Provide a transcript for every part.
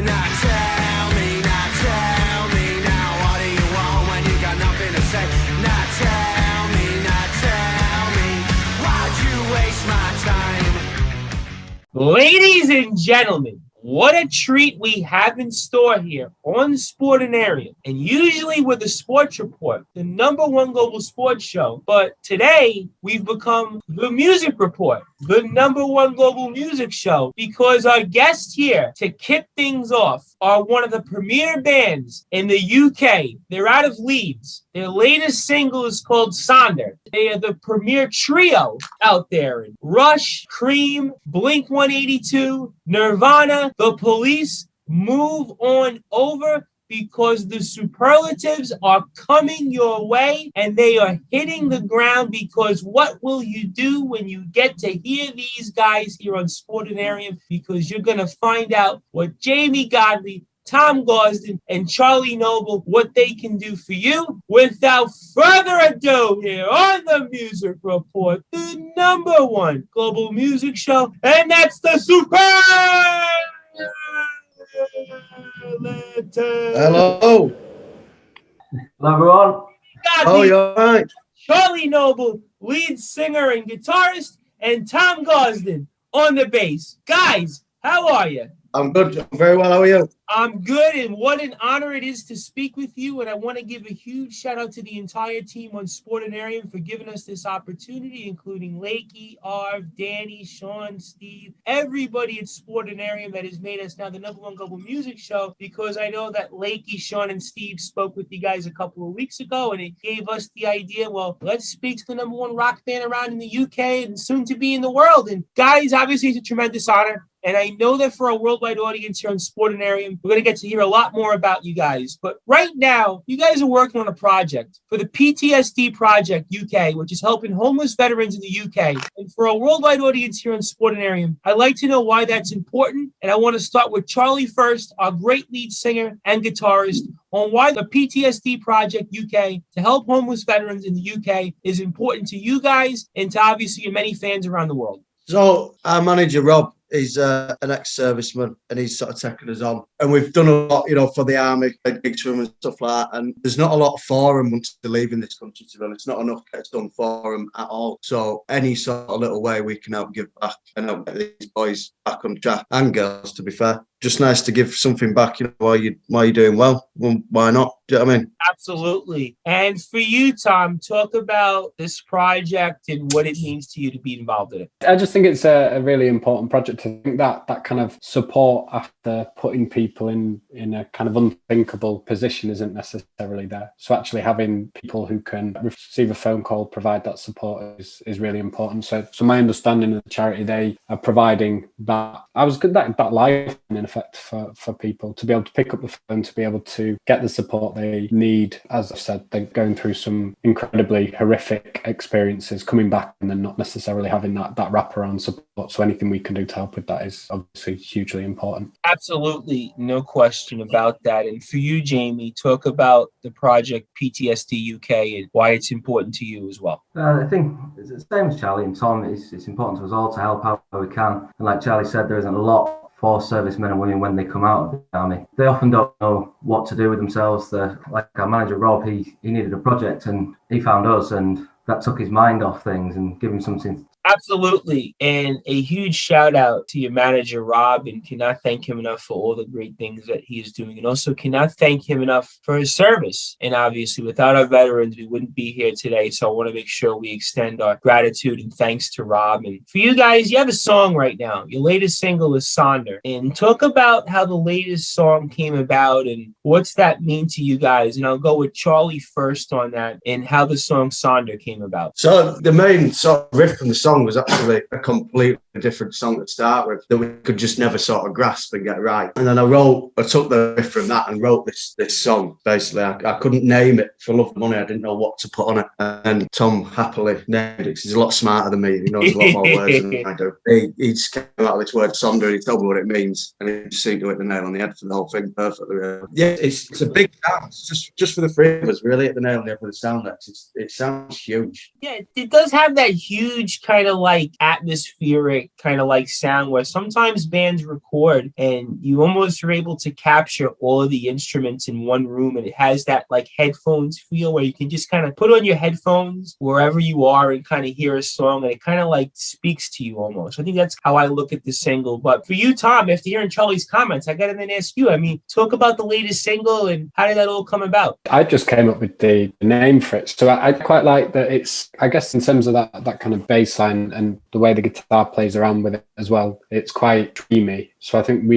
Now tell me now, what do you want when you got nothing to say? Now tell me, why'd you waste my time? Ladies and gentlemen, what a treat we have in store here on Sportinarium. And usually with the Sports Report, the #1 global sports show. But today we've become the Music Report, the #1 global music show, because our guests here to kick things off are one of the premier bands in the UK. They're out of Leeds. Their latest single is called Sonder. They are the premier trio out there. Rush, Cream, Blink-182, Nirvana, The Police. Move on over, because the Superlatives are coming your way and they are hitting the ground, because what will you do when you get to hear these guys here on Sportinarium? Because you're going to find out what Jamie Godley, Tom Gausden, and Charlie Noble, what they can do for you. Without further ado, here on the Music Report, the #1 global music show, and that's the Superlatives. Hello. Hello, everyone. Oh, you're right. Charlie Noble, lead singer and guitarist, and Tom Gausden on the bass. Guys, how are you? I'm good. I'm very well. How are you? I'm good, and what an honor it is to speak with you. And I want to give a huge shout out to the entire team on Sportinarium for giving us this opportunity, including Lakey, Arv, Danny, Sean, Steve, everybody at Sportinarium that has made us now the #1 global music show, because I know that Lakey, Sean, and Steve spoke with you guys a couple of weeks ago, and it gave us the idea, well, let's speak to the #1 rock band around in the UK and soon to be in the world. And guys, obviously it's a tremendous honor. And I know that for a worldwide audience here on Sportinarium, we're going to get to hear a lot more about you guys. But right now, you guys are working on a project for the PTSD Project UK, which is helping homeless veterans in the UK. And for a worldwide audience here on Sportinarium, I'd like to know why that's important. And I want to start with Charlie first, our great lead singer and guitarist, on why the PTSD Project UK to help homeless veterans in the UK is important to you guys and to obviously your many fans around the world. So our manager, Rob, he's an ex-serviceman, and he's sort of taken us on. And we've done a lot, for the army, gigs for him and stuff like that. And there's not a lot for him once they're leaving this country, to be honest. Not enough gets done for him at all. So any sort of little way we can help give back and help get these boys back on track, and girls, to be fair. Just nice to give something back, while you're doing well. Why not? Do you know what I mean? Absolutely. And for you, Tom, talk about this project and what it means to you to be involved in it. I just think it's a really important project. I think that kind of support after putting people in a kind of unthinkable position isn't necessarily there. So actually having people who can receive a phone call, provide that support is really important. So my understanding of the charity, they are providing that. That life in effect for people to be able to pick up the phone, to be able to get the support they need. As I said, they're going through some incredibly horrific experiences, coming back and then not necessarily having that wraparound support. So anything we can do to help with that is obviously hugely important. Absolutely, no question about that. And for you, Jamie, talk about the project PTSD UK and why it's important to you as well. I think it's the same as Charlie and Tom. It's important to us all to help out where we can. And like Charlie said, there isn't a lot for servicemen and women when they come out of the army. They often don't know what to do with themselves. Like our manager, Rob, he needed a project and he found us, and that took his mind off things and gave him something. Absolutely. And a huge shout out to your manager, Rob, and cannot thank him enough for all the great things that he is doing. And also cannot thank him enough for his service. And obviously, without our veterans, we wouldn't be here today. So I want to make sure we extend our gratitude and thanks to Rob. And for you guys, you have a song right now. Your latest single is Sonder. And talk about how the latest song came about and what's that mean to you guys. And I'll go with Charlie first on that and how the song Sonder came about. So the main sort of riff from the song was actually a completely different song to start with that we could just never sort of grasp and get right. And then I took the riff from that and wrote this song. Basically, I couldn't name it for love of money. I didn't know what to put on it. And Tom happily named it because he's a lot smarter than me. He knows a lot more words than I do. He just came out with this word Sonder and he told me what it means. And he just seemed to hit the nail on the head for the whole thing perfectly. Yeah, it's a big sound. It's just for the three of us, really, hit the nail on the head with the sound. It sounds huge. Yeah, it does have that huge kind of like atmospheric spirit kind of like sound where sometimes bands record and you almost are able to capture all of the instruments in one room, and it has that like headphones feel where you can just kind of put on your headphones wherever you are and kind of hear a song, and it kind of like speaks to you almost. I think that's how I look at the single. But for you, Tom, after hearing Charlie's comments, I got to then ask you, I mean, talk about the latest single and how did that all come about? I just came up with the name for it. So I quite like that it's, I guess in terms of that kind of bass line and the way the guitar plays around with it as well, it's quite dreamy. So I think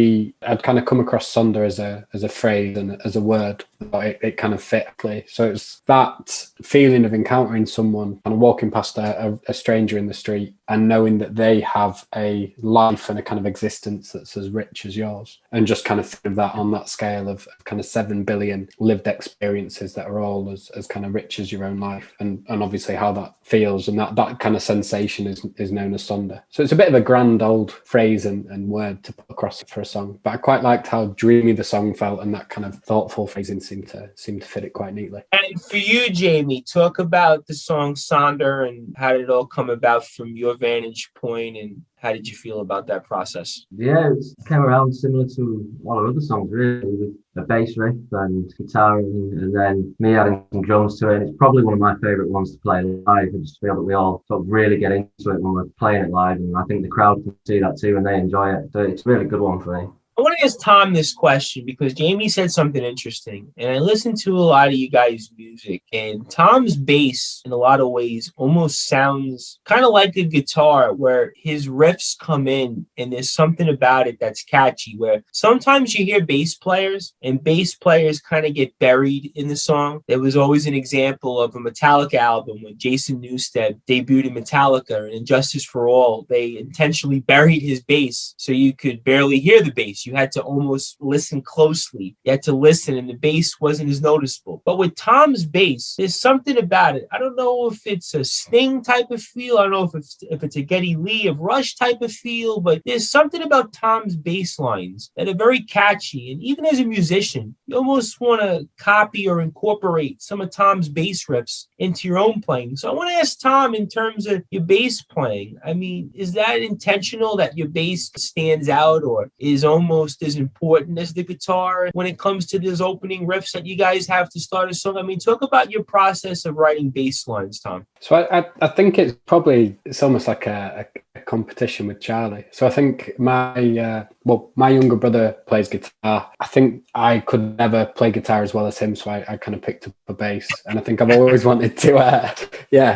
I'd kind of come across Sonder as a phrase and as a word, but it kind of fit. So it's that feeling of encountering someone and walking past a stranger in the street and knowing that they have a life and a kind of existence that's as rich as yours, and just kind of think of that on that scale of kind of 7 billion lived experiences that are all as kind of rich as your own life, and obviously how that feels, and that kind of sensation is known as Sonder. So it's a bit of a grand old phrase and word to put across for a song, but I quite liked how dreamy the song felt, and that kind of thoughtful phrasing seemed to fit it quite neatly. And for you, Jamie, talk about the song Sonder and how did it all come about from your vantage point, and how did you feel about that process? Yeah, it came around similar to all our other songs, really, with a bass riff and guitar, and then me adding some drums to it. And it's probably one of my favourite ones to play live. I just feel that we all sort of really get into it when we're playing it live, and I think the crowd can see that too and they enjoy it. So it's a really good one for me. I want to ask Tom this question because Jamie said something interesting, and I listened to a lot of you guys' music, and Tom's bass in a lot of ways almost sounds kind of like a guitar, where his riffs come in and there's something about it that's catchy, where sometimes you hear bass players and bass players kind of get buried in the song. There was always an example of a Metallica album when Jason Newsted debuted in Metallica, and in Justice for All, they intentionally buried his bass so you could barely hear the bass. You had to almost listen closely. You had to listen, and the bass wasn't as noticeable. But with Tom's bass, there's something about it. I don't know if it's a Sting type of feel. I don't know if it's a Geddy Lee of Rush type of feel, but there's something about Tom's bass lines that are very catchy. And even as a musician, you almost want to copy or incorporate some of Tom's bass riffs into your own playing. So I want to ask Tom, in terms of your bass playing, I mean, is that intentional that your bass stands out or is almost as important as the guitar when it comes to those opening riffs that you guys have to start a song? I mean, talk about your process of writing bass lines, Tom. So I think it's almost like a competition with Charlie. So I think my younger brother plays guitar. I think I could never play guitar as well as him, so I kind of picked up a bass, and I think I've always wanted to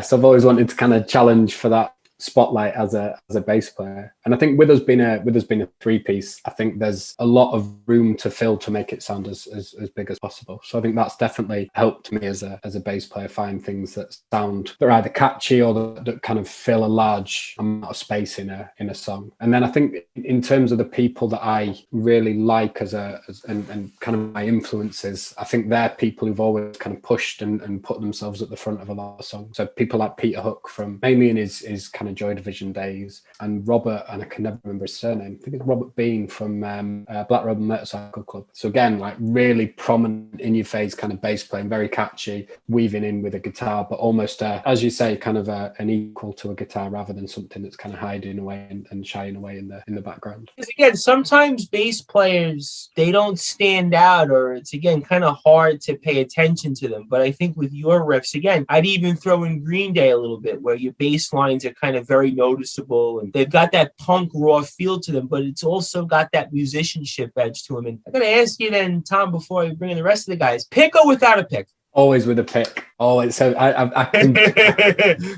so I've always wanted to kind of challenge for that spotlight as a bass player. And I think with us being a three-piece, I think there's a lot of room to fill to make it sound as big as possible. So I think that's definitely helped me as a bass player find things that are either catchy or that kind of fill a large amount of space in a song. And then I think in terms of the people that I really like and kind of my influences, I think they're people who've always kind of pushed and put themselves at the front of a lot of songs. So people like Peter Hook, from mainly in his kind of Joy Division days, and Robert, and I can never remember his surname, I think it's Robert Bean from Black Rebel Motorcycle Club. So again, like really prominent in your face kind of bass playing, very catchy, weaving in with a guitar, but almost as you say, kind of an equal to a guitar rather than something that's kind of hiding away and shying away in the background. Because again, sometimes bass players, they don't stand out, or it's again kind of hard to pay attention to them. But I think with your riffs, again, I'd even throw in Green Day a little bit, where your bass lines are kind of very noticeable, and they've got that punk raw feel to them, but it's also got that musicianship edge to them. And I'm going to ask you then, Tom, before I bring in the rest of the guys, pick or without a pick? Always with a pick. Always. So I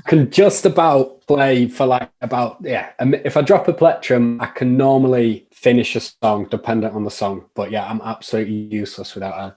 can just about play for like about, if I drop a plectrum, I can normally finish a song dependent on the song, but I'm absolutely useless without a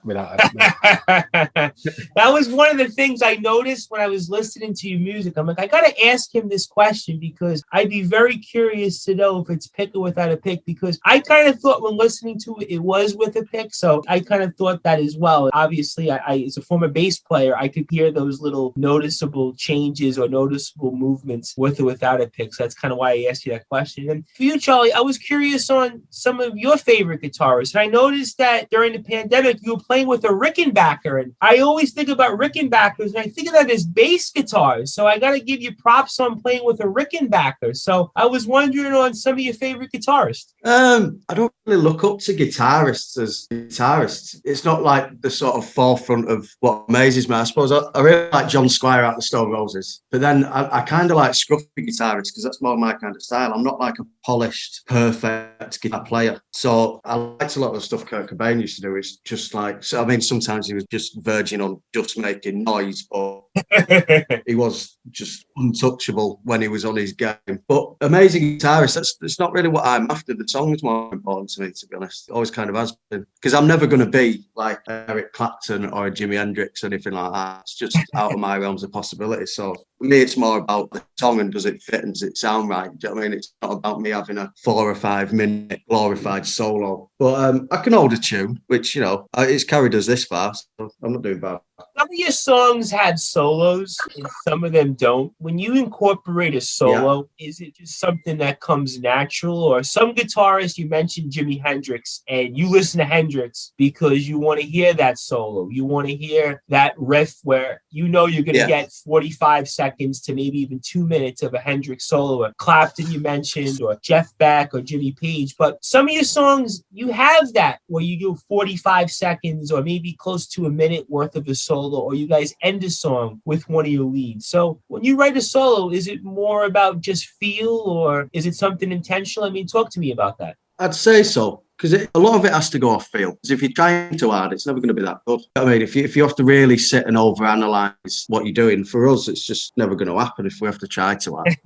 That was one of the things I noticed when I was listening to your music. I'm like, I gotta ask him this question because I'd be very curious to know if it's pick or without a pick, because I kind of thought when listening to it was with a pick, so I kind of thought that as well. Obviously, I as a former bass player, I could hear those little noticeable changes or noticeable movements with or without a pick, so that's kind of why I asked you that question. And for you, Charlie, I was curious on on some of your favorite guitarists. And I noticed that during the pandemic, you were playing with a Rickenbacker. And I always think about Rickenbackers, and I think of that as bass guitars. So I got to give you props on playing with a Rickenbacker. So I was wondering on some of your favorite guitarists. I don't really look up to guitarists as guitarists. It's not like the sort of forefront of what amazes me. I suppose I really like John Squire out of the Stone Roses, but then I kind of like scruffy guitarists because that's more my kind of style. I'm not like a polished, perfect guitar player. So I liked a lot of the stuff Kurt Cobain used to do. It's just like, so I mean, sometimes he was just verging on just making noise, but he was just untouchable when he was on his game. But amazing guitarist, that's not really what I'm after. The song's more important to me, to be honest. It always kind of has been. Because I'm never going to be like Eric Clapton or Jimi Hendrix or anything like that. It's just out of my realms of possibility. So for me, it's more about the song and does it fit and does it sound right? Do you know what I mean? It's not about me having a 4 or 5 minute glorified solo. But I can hold a tune, which, you know, it's carried us this far, so I'm not doing bad. Some of your songs have solos and some of them don't. When you incorporate a solo, is it just something that comes natural? Or some guitarists, you mentioned Jimi Hendrix, and you listen to Hendrix because you want to hear that solo. You want to hear that riff where you know you're going to get 45 seconds to maybe even 2 minutes of a Hendrix solo. Or Clapton you mentioned, or Jeff Beck or Jimmy Page. But some of your songs, you have that where you do 45 seconds or maybe close to a minute worth of a solo, or you guys end a song with one of your leads. So when you write a solo, is it more about just feel or is it something intentional? I mean, talk to me about that. I'd say so. Because a lot of it has to go off feel. Because if you're trying too hard, it's never going to be that good. I mean, if you have to really sit and overanalyze what you're doing, for us, it's just never going to happen if we have to try too hard.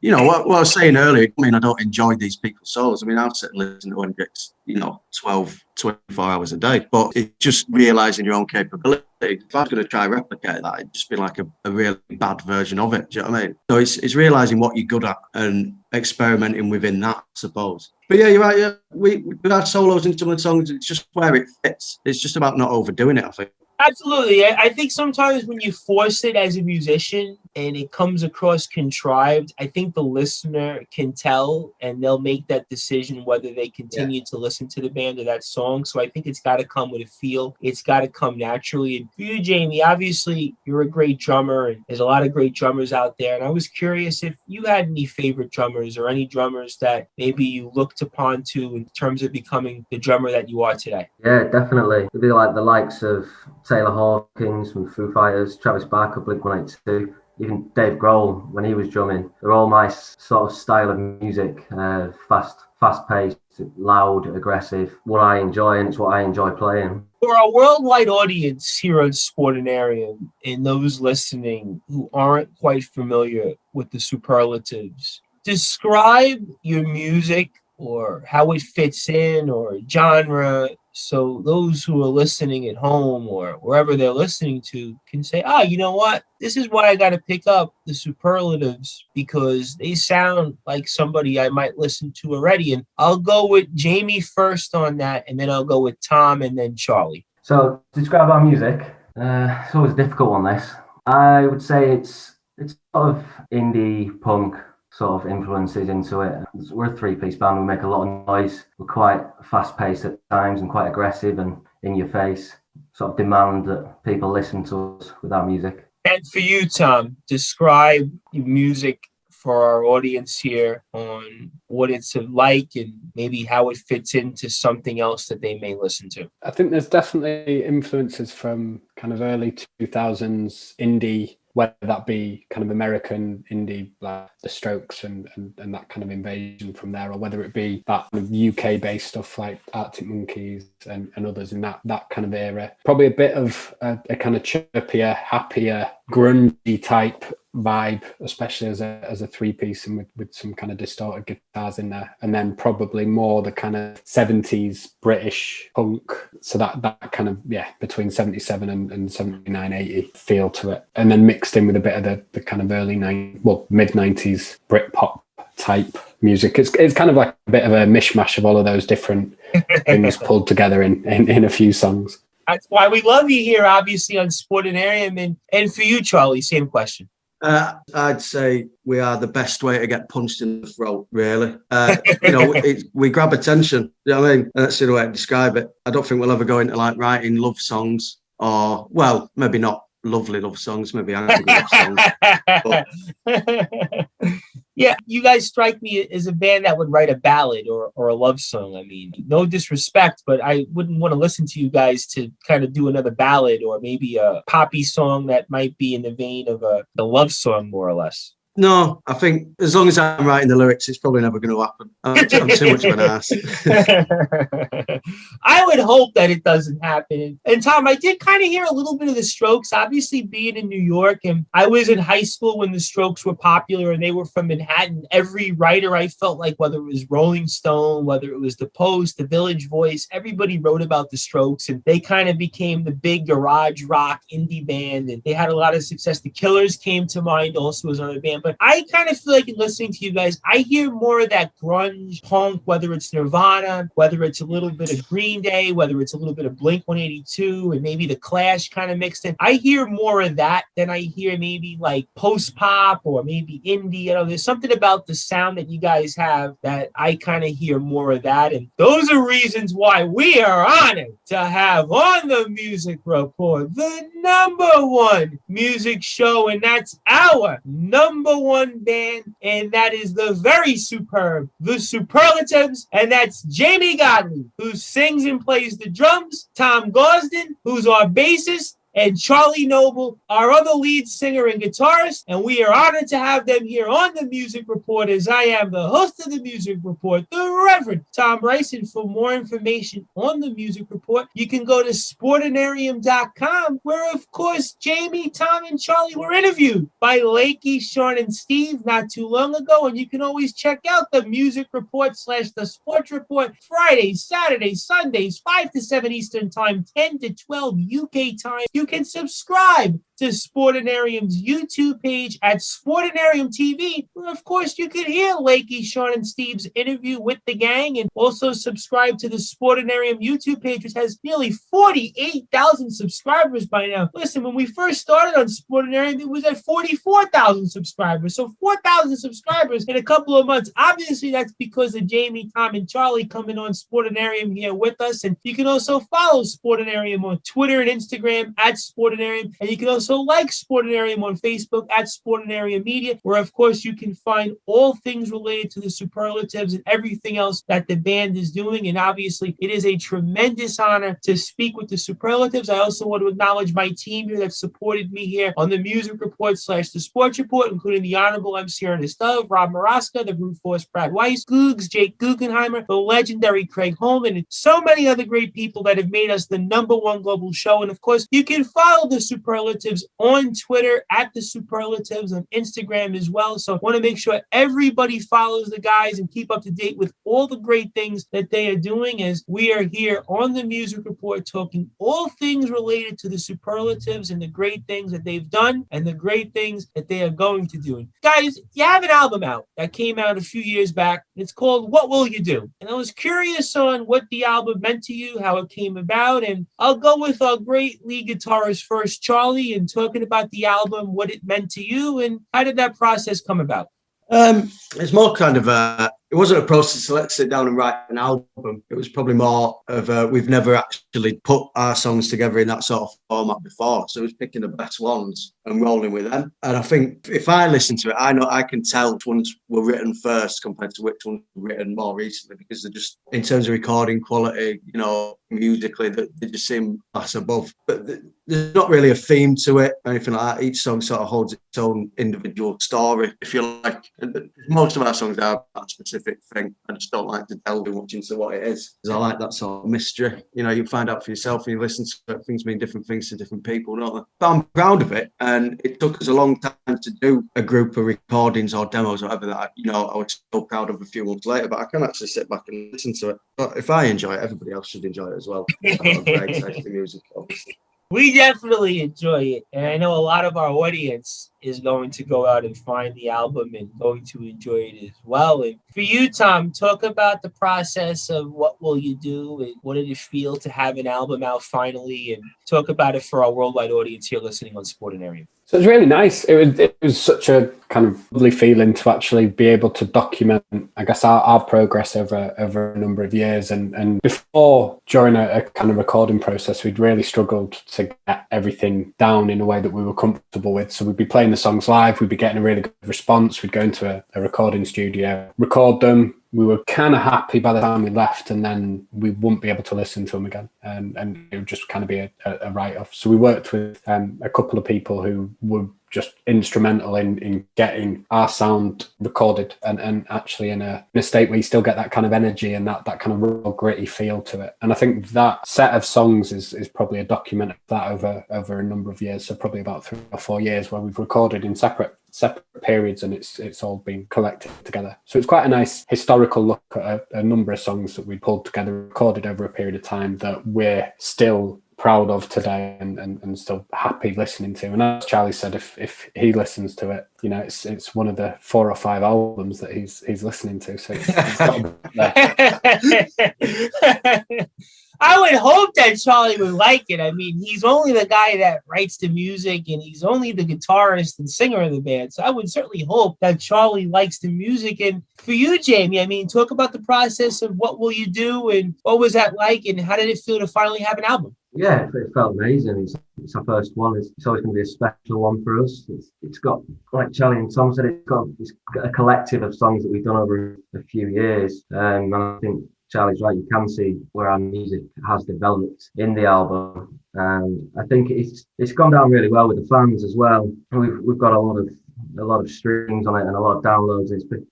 You know, what I was saying earlier, I mean, I don't enjoy these people's solos. I mean, I'll sit and listen to Hendrix, you know, 12, 24 hours a day. But it's just realising your own capability. If I was going to try and replicate that, it'd just be like a really bad version of it. Do you know what I mean? So it's realising what you're good at and experimenting within that, I suppose. But yeah, you're right. Yeah, we had solos in some of the songs. It's just where it fits. It's just about not overdoing it, I think. Absolutely. I think sometimes when you force it as a musician and it comes across contrived, I think the listener can tell and they'll make that decision whether they continue to listen to the band or that song. So I think it's got to come with a feel. It's got to come naturally. And for you, Jamie, obviously you're a great drummer and there's a lot of great drummers out there. And I was curious if you had any favorite drummers or any drummers that maybe you looked upon to in terms of becoming the drummer that you are today. Yeah, definitely. It'd be like the likes of Taylor Hawkins from Foo Fighters, Travis Barker, Blink-182, even Dave Grohl when he was drumming. They're all my sort of style of music, fast-paced, loud, aggressive, what I enjoy, and it's what I enjoy playing. For our worldwide audience here on Sportinarium and those listening who aren't quite familiar with the Superlatives, describe your music or how it fits in or genre, so those who are listening at home or wherever they're listening to can say, you know what? This is why I got to pick up the Superlatives because they sound like somebody I might listen to already. And I'll go with Jamie first on that, and then I'll go with Tom and then Charlie. So to describe our music, it's always a difficult one, this. I would say it's sort of indie punk sort of influences into it. We're a 3-piece band. We make a lot of noise. We're quite fast-paced at times and quite aggressive and in your face. Sort of demand that people listen to us with our music. And for you, Tom, describe your music for our audience here on what it's like and maybe how it fits into something else that they may listen to. I think there's definitely influences from kind of early 2000s indie, whether that be kind of American indie, like The Strokes and that kind of invasion from there, or whether it be that kind of UK-based stuff like Arctic Monkeys and others in that kind of era. Probably a bit of a kind of chirpier, happier, grungy type vibe, especially as a 3-piece and with some kind of distorted guitars in there. And then probably more the kind of 70s British punk. So that kind of, between 77 and 79, 80 feel to it. And then mixed in with a bit of the kind of mid-90s Britpop type music. It's kind of like a bit of a mishmash of all of those different things pulled together in a few songs. That's why we love you here, obviously, on Sportinarium. And for you, Charlie, same question. I'd say we are the best way to get punched in the throat, really. We grab attention. You know what I mean? And that's the way to describe it. I don't think we'll ever go into like writing love songs or, well, maybe not lovely love songs, maybe angry love songs. But... Yeah, you guys strike me as a band that would write a ballad or a love song. I mean, no disrespect, but I wouldn't want to listen to you guys to kind of do another ballad or maybe a poppy song that might be in the vein of the love song, more or less. No, I think as long as I'm writing the lyrics, it's probably never going to happen. I'm too much of an ass. I would hope that it doesn't happen. And Tom, I did kind of hear a little bit of the Strokes, obviously being in New York. And I was in high school when the Strokes were popular and they were from Manhattan. Every writer, I felt like, whether it was Rolling Stone, whether it was The Post, The Village Voice, everybody wrote about the Strokes. And they kind of became the big garage rock indie band. And they had a lot of success. The Killers came to mind also as another band. But I kind of feel like in listening to you guys, I hear more of that grunge punk, whether it's Nirvana, whether it's a little bit of Green Day, whether it's a little bit of Blink-182, and maybe the Clash kind of mixed in. I hear more of that than I hear maybe like post-pop or maybe indie. You know, there's something about the sound that you guys have that I kind of hear more of that. And those are reasons why we are honored to have on the Music Report the #1 music show, and that's our #1 band, and that is the very superb, the Superlatives, and that's Jamie Godley, who sings and plays the drums, Tom Gausden, who's our bassist, and Charlie Noble, our other lead singer and guitarist. And we are honored to have them here on the Music Report, as I am the host of the Music Report, the Reverend Tom Brice. And for more information on the Music Report, you can go to sportinarium.com, where, of course, Jamie, Tom, and Charlie were interviewed by Lakey, Sean, and Steve not too long ago. And you can always check out the Music Report / the Sports Report Fridays, Saturdays, Sundays, 5 to 7 Eastern Time, 10 to 12 UK time. You can subscribe to Sportinarium's YouTube page at Sportinarium TV, where, of course, you can hear Lakey, Sean, and Steve's interview with the gang, and also subscribe to the Sportinarium YouTube page, which has nearly 48,000 subscribers by now. Listen, when we first started on Sportinarium, it was at 44,000 subscribers, so 4,000 subscribers in a couple of months. Obviously, that's because of Jamie, Tom, and Charlie coming on Sportinarium here with us, and you can also follow Sportinarium on Twitter and Instagram at Sportinarium, and you can also like Sportinarium on Facebook at Sportinarium Media, where, of course, you can find all things related to the Superlatives and everything else that the band is doing. And obviously, it is a tremendous honor to speak with the Superlatives. I also want to acknowledge my team here that supported me here on the Music Report / the Sports Report, including the Honorable MC Ernest Dove, Rob Maraska, the Brute Force Brad Weiss, Googs, Jake Guggenheimer, the legendary Craig Holman, and so many other great people that have made us the #1 global show. And of course, you can follow the Superlatives on Twitter at the Superlatives, on Instagram as well. So I want to make sure everybody follows the guys and keep up to date with all the great things that they are doing, as we are here on the Music Report talking all things related to the Superlatives and the great things that they've done and the great things that they are going to do. And guys, you have an album out that came out a few years back. It's called What Will You Do? And I was curious on what the album meant to you, how it came about, and I'll go with our great lead guitarist first, Charlie, and talking about the album, what it meant to you, and how did that process come about? It's more kind of it wasn't a process to let's sit down and write an album. It was probably more of we've never actually put our songs together in that sort of format before. So it was picking the best ones and rolling with them. And I think if I listen to it, I know I can tell which ones were written first compared to which ones were written more recently, because they're just, in terms of recording quality, you know, musically, they just seem class above. But there's not really a theme to it or anything like that. Each song sort of holds its own individual story, if you like. And most of our songs are that specific thing. I just don't like to delve much into what it is, because I like that sort of mystery. You know, you find out for yourself and you listen to it. Things mean different things to different people, don't they? But I'm proud of it, and it took us a long time to do a group of recordings or demos or whatever that I was so proud of a few months later. But I can actually sit back and listen to it. But if I enjoy it, everybody else should enjoy it as well. I've got a great taste in music, obviously. We definitely enjoy it. And I know a lot of our audience is going to go out and find the album and going to enjoy it as well. And for you, Tom, talk about the process of what will you do and what did it feel to have an album out finally, and talk about it for our worldwide audience here listening on Sportinarium. So it was really nice. It was such a kind of lovely feeling to actually be able to document, I guess, our progress over a number of years. And before, during a kind of recording process, we'd really struggled to get everything down in a way that we were comfortable with. So we'd be playing the songs live, we'd be getting a really good response. We'd go into a recording studio, record them. We were kind of happy by the time we left, and then we wouldn't be able to listen to them again, and it would just kind of be a write-off. So we worked with a couple of people who were just instrumental in getting our sound recorded and actually in a state where you still get that kind of energy and that kind of real gritty feel to it. And I think that set of songs is probably a document of that over a number of years. So probably about 3 or 4 years where we've recorded in separate periods, and it's all been collected together. So it's quite a nice historical look at a number of songs that we pulled together, recorded over a period of time that we're still proud of today and still happy listening to. And as Charlie said, if he listens to it, you know, it's one of the 4 or 5 albums that he's listening to. So it's got there. I would hope that Charlie would like it. I mean, he's only the guy that writes the music, and he's only the guitarist and singer of the band. So I would certainly hope that Charlie likes the music. And for you, Jamie, I mean, talk about the process of what will you do, and what was that like, and how did it feel to finally have an album? Yeah, it felt amazing. It's our first one. It's always going to be a special one for us. It's got, like Charlie and Tom said, it's got a collective of songs that we've done over a few years. And I think Charlie's right. You can see where our music has developed in the album. And I think it's gone down really well with the fans as well. We've got a lot of streams on it and a lot of downloads. It's been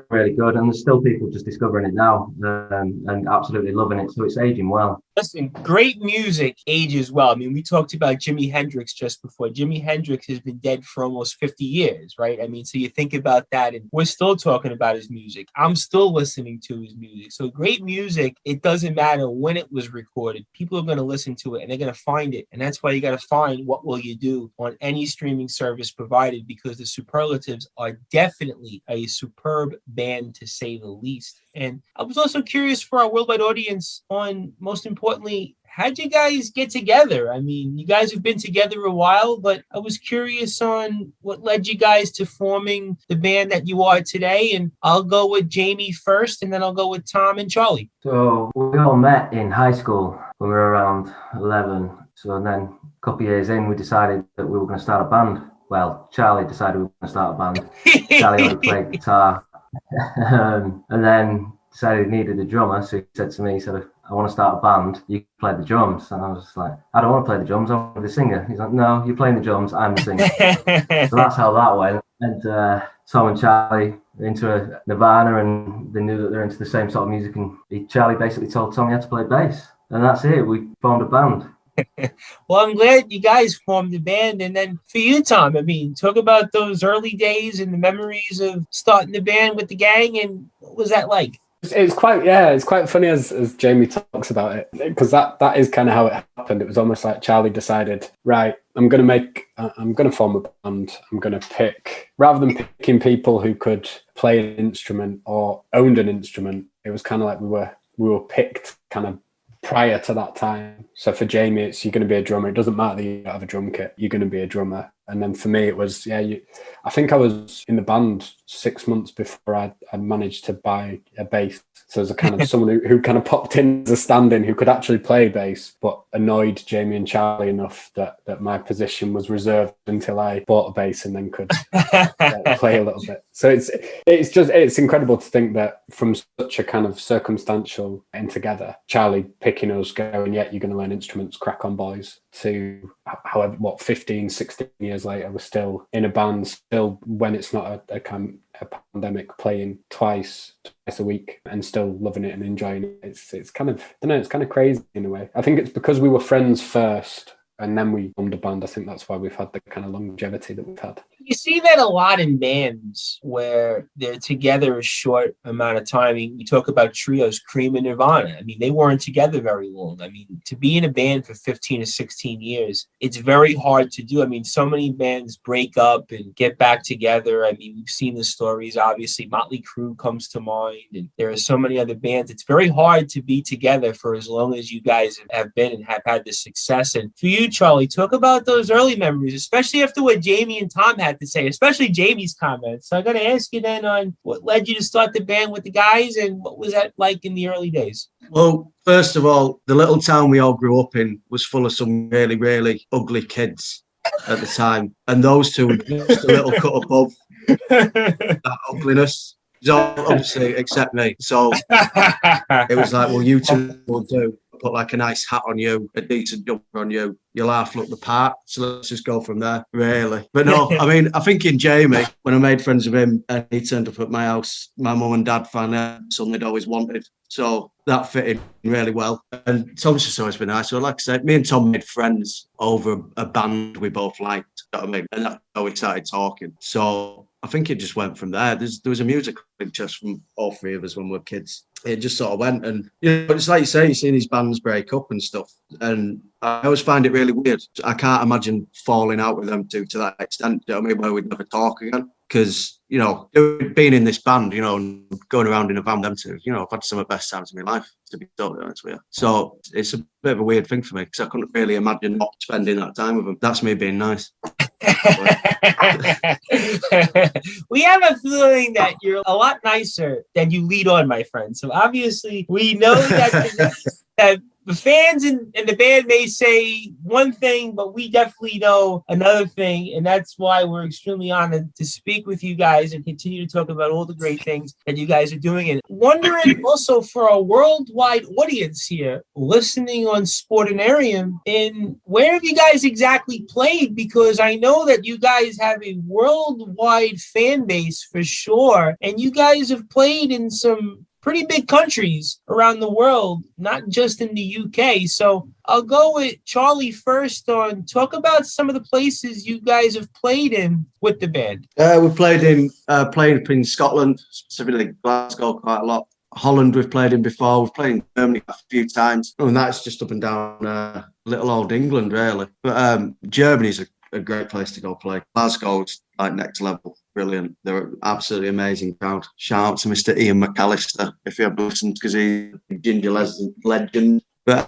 really good, and there's still people just discovering it now and absolutely loving it. So it's aging well. Listen, great music ages well. I mean, we talked about Jimi Hendrix just before. Jimi Hendrix has been dead for almost 50 years, right? I mean, so you think about that, and we're still talking about his music. I'm still listening to his music. So great music, it doesn't matter when it was recorded. People are going to listen to it, and they're going to find it. And that's why you got to find What Will You Do on any streaming service provided, because the Superlatives are definitely a superb band, to say the least. And I was also curious for our worldwide audience on, most importantly, how'd you guys get together? I mean, you guys have been together a while, but I was curious on what led you guys to forming the band that you are today. And I'll go with Jamie first, and then I'll go with Tom and Charlie. So we all met in high school when we were around 11. So then a couple of years in, we decided that we were going to start a band. Well, Charlie decided we were going to start a band. Charlie already played guitar. And then decided he needed a drummer. So he said to me, he said, I want to start a band. You play the drums. And I was just like, I don't want to play the drums. I want to be the singer. He's like, no, you're playing the drums. I'm the singer. So that's how that went. And Tom and Charlie are into Nirvana, and they knew that they're into the same sort of music. And Charlie basically told Tom he had to play bass. And that's it. We formed a band. Well, I'm glad you guys formed the band. And then for you, Tom, I mean, talk about those early days and the memories of starting the band with the gang, and what was that like? It's quite funny as Jamie talks about it, because that is kind of how it happened. It was almost like Charlie decided, right, I'm going to form a band. I'm going to pick, rather than picking people who could play an instrument or owned an instrument, it was kind of like we were picked kind of prior to that time. So for Jamie, it's you're going to be a drummer. It doesn't matter that you don't have a drum kit. You're going to be a drummer. And then for me, it was, I think I was in the band 6 months before I managed to buy a bass. So as a kind of someone who kind of popped in as a stand-in who could actually play bass, but annoyed Jamie and Charlie enough that my position was reserved until I bought a bass and then could play a little bit. So it's incredible to think that from such a kind of circumstantial and together, Charlie picking us, going, yeah, you're going to learn instruments, crack on boys, to however, 15, 16 years later, we're still in a band, still when it's not a pandemic, playing twice a week and still loving it and enjoying it. It's kind of, I don't know, it's kind of crazy in a way. I think it's because we were friends first, and then we formed a band. I think that's why we've had the kind of longevity that we've had. You see that a lot in bands where they're together a short amount of time. I mean, we talk about trios, Cream and Nirvana. I mean, they weren't together very long. I mean, to be in a band for 15 or 16 years, it's very hard to do. I mean, so many bands break up and get back together. I mean, we've seen the stories. Obviously, Motley Crue comes to mind, and there are so many other bands. It's very hard to be together for as long as you guys have been and have had the success. And for you, Charlie, talk about those early memories, especially after what Jamie and Tom had to say, especially Jamie's comments. So I'm going to ask you then on what led you to start the band with the guys, and what was that like in the early days? Well, first of all, the little town we all grew up in was full of some really, really ugly kids at the time. And those two were just a little cut above that ugliness. So obviously, except me. So it was like, well, you two will do. Put like a nice hat on you, a decent jumper on you. You'll half look the part. So let's just go from there, really. But no, I mean, I think in Jamie, when I made friends with him and he turned up at my house, my mum and dad found out something they'd always wanted. So that fitted really well. And Tom's just always been nice. So like I said, me and Tom made friends over a band we both liked. You know what I mean? And that's how we started talking. So I think it just went from there. There was a musical interest from all three of us when we were kids. It just sort of went, and it's like you say, you see these bands break up and stuff, and I always find it really weird. I can't imagine falling out with them to that extent. You know what I mean? Where we'd never talk again, because being in this band, and going around in a van, them two, I've had some of the best times of my life, to be totally honest with you. So it's a bit of a weird thing for me, because I couldn't really imagine not spending that time with them. That's me being nice. We have a feeling that you're a lot nicer than you lead on, my friend. So obviously we know that the fans and the band may say one thing, but we definitely know another thing. And that's why we're extremely honored to speak with you guys and continue to talk about all the great things that you guys are doing. And wondering also for a worldwide audience here listening on Sportinarium, and where have you guys exactly played? Because I know that you guys have a worldwide fan base for sure. And you guys have played in some pretty big countries around the world, not just in the UK. So I'll go with Charlie first on talk about some of the places you guys have played in with the band. We've played in Scotland, specifically Glasgow, quite a lot. Holland we've played in before. We've played in Germany a few times. And that's just up and down little old England, really. But Germany's a great place to go play. Glasgow's like next level. Brilliant. They're absolutely amazing crowd. Shout out to Mr. Ian McAllister if you have listened, because he's a Ginger legend. But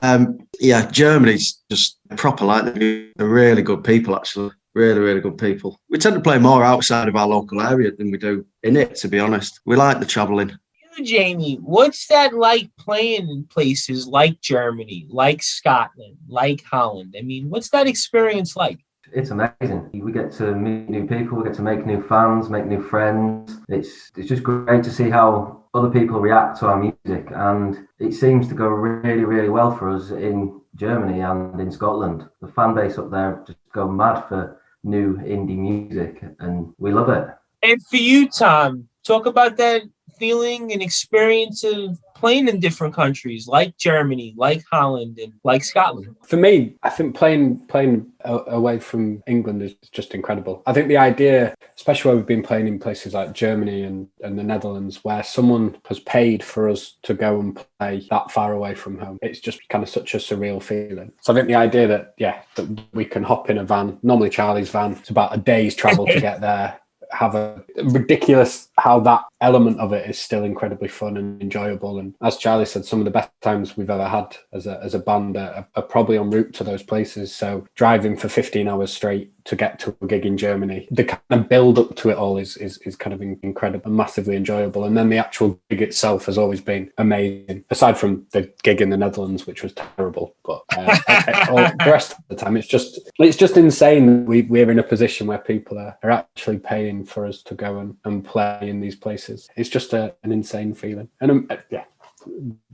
Germany's just proper like they're really good people, actually. Really, really good people. We tend to play more outside of our local area than we do in it, to be honest. We like the travelling. You, Jamie, what's that like playing in places like Germany, like Scotland, like Holland? I mean, what's that experience like? It's amazing. We get to meet new people, we get to make new fans, make new friends. It's just great to see how other people react to our music, and it seems to go really, really well for us in Germany and in Scotland. The fan base up there just go mad for new indie music, and we love it. And for you, Tom, talk about that feeling and experience of playing in different countries like Germany, like Holland, and like Scotland. For me, I think playing away from England is just incredible. I think the idea, especially where we've been playing in places like Germany and the Netherlands, where someone has paid for us to go and play that far away from home, it's just kind of such a surreal feeling. So I think the idea that we can hop in a van, normally Charlie's van, it's about a day's travel to get there, have a ridiculous how that element of it is still incredibly fun and enjoyable. And as Charlie said, some of the best times we've ever had as a band are probably en route to those places. So driving for 15 hours straight to get to a gig in Germany, the kind of build up to it all is kind of incredible and massively enjoyable. And then the actual gig itself has always been amazing, aside from the gig in the Netherlands, which was terrible. But the rest of the time, it's just insane. We're in a position where people are actually paying for us to go and play in these places. It's just an insane feeling. And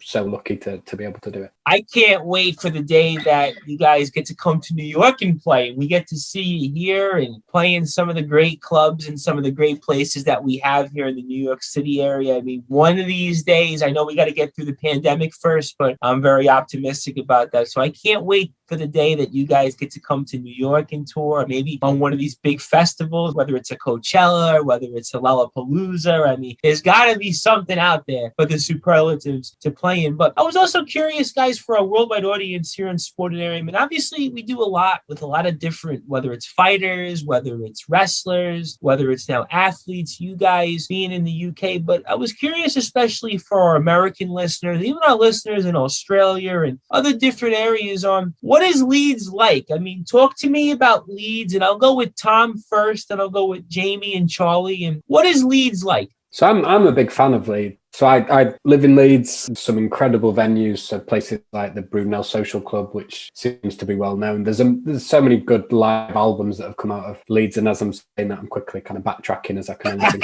so lucky to be able to do it. I can't wait for the day that you guys get to come to New York and play. We get to see you here and play in some of the great clubs and some of the great places that we have here in the New York City area. I mean, one of these days, I know we got to get through the pandemic first, but I'm very optimistic about that. So I can't wait for the day that you guys get to come to New York and tour, maybe on one of these big festivals, whether it's a Coachella or whether it's a Lollapalooza. I mean, there's got to be something out there for the Superlatives to play in. But I was also curious, guys, for a worldwide audience here in Sportinarium. And obviously, we do a lot with a lot of different, whether it's fighters, whether it's wrestlers, whether it's now athletes, you guys being in the UK. But I was curious, especially for our American listeners, even our listeners in Australia and other different areas, on what is Leeds like? I mean, talk to me about Leeds, and I'll go with Tom first, and I'll go with Jamie and Charlie. And what is Leeds like? So I'm a big fan of Leeds. So I live in Leeds, some incredible venues, so places like the Brunel Social Club, which seems to be well known. There's so many good live albums that have come out of Leeds, and as I'm saying that, I'm quickly kind of backtracking as I can only think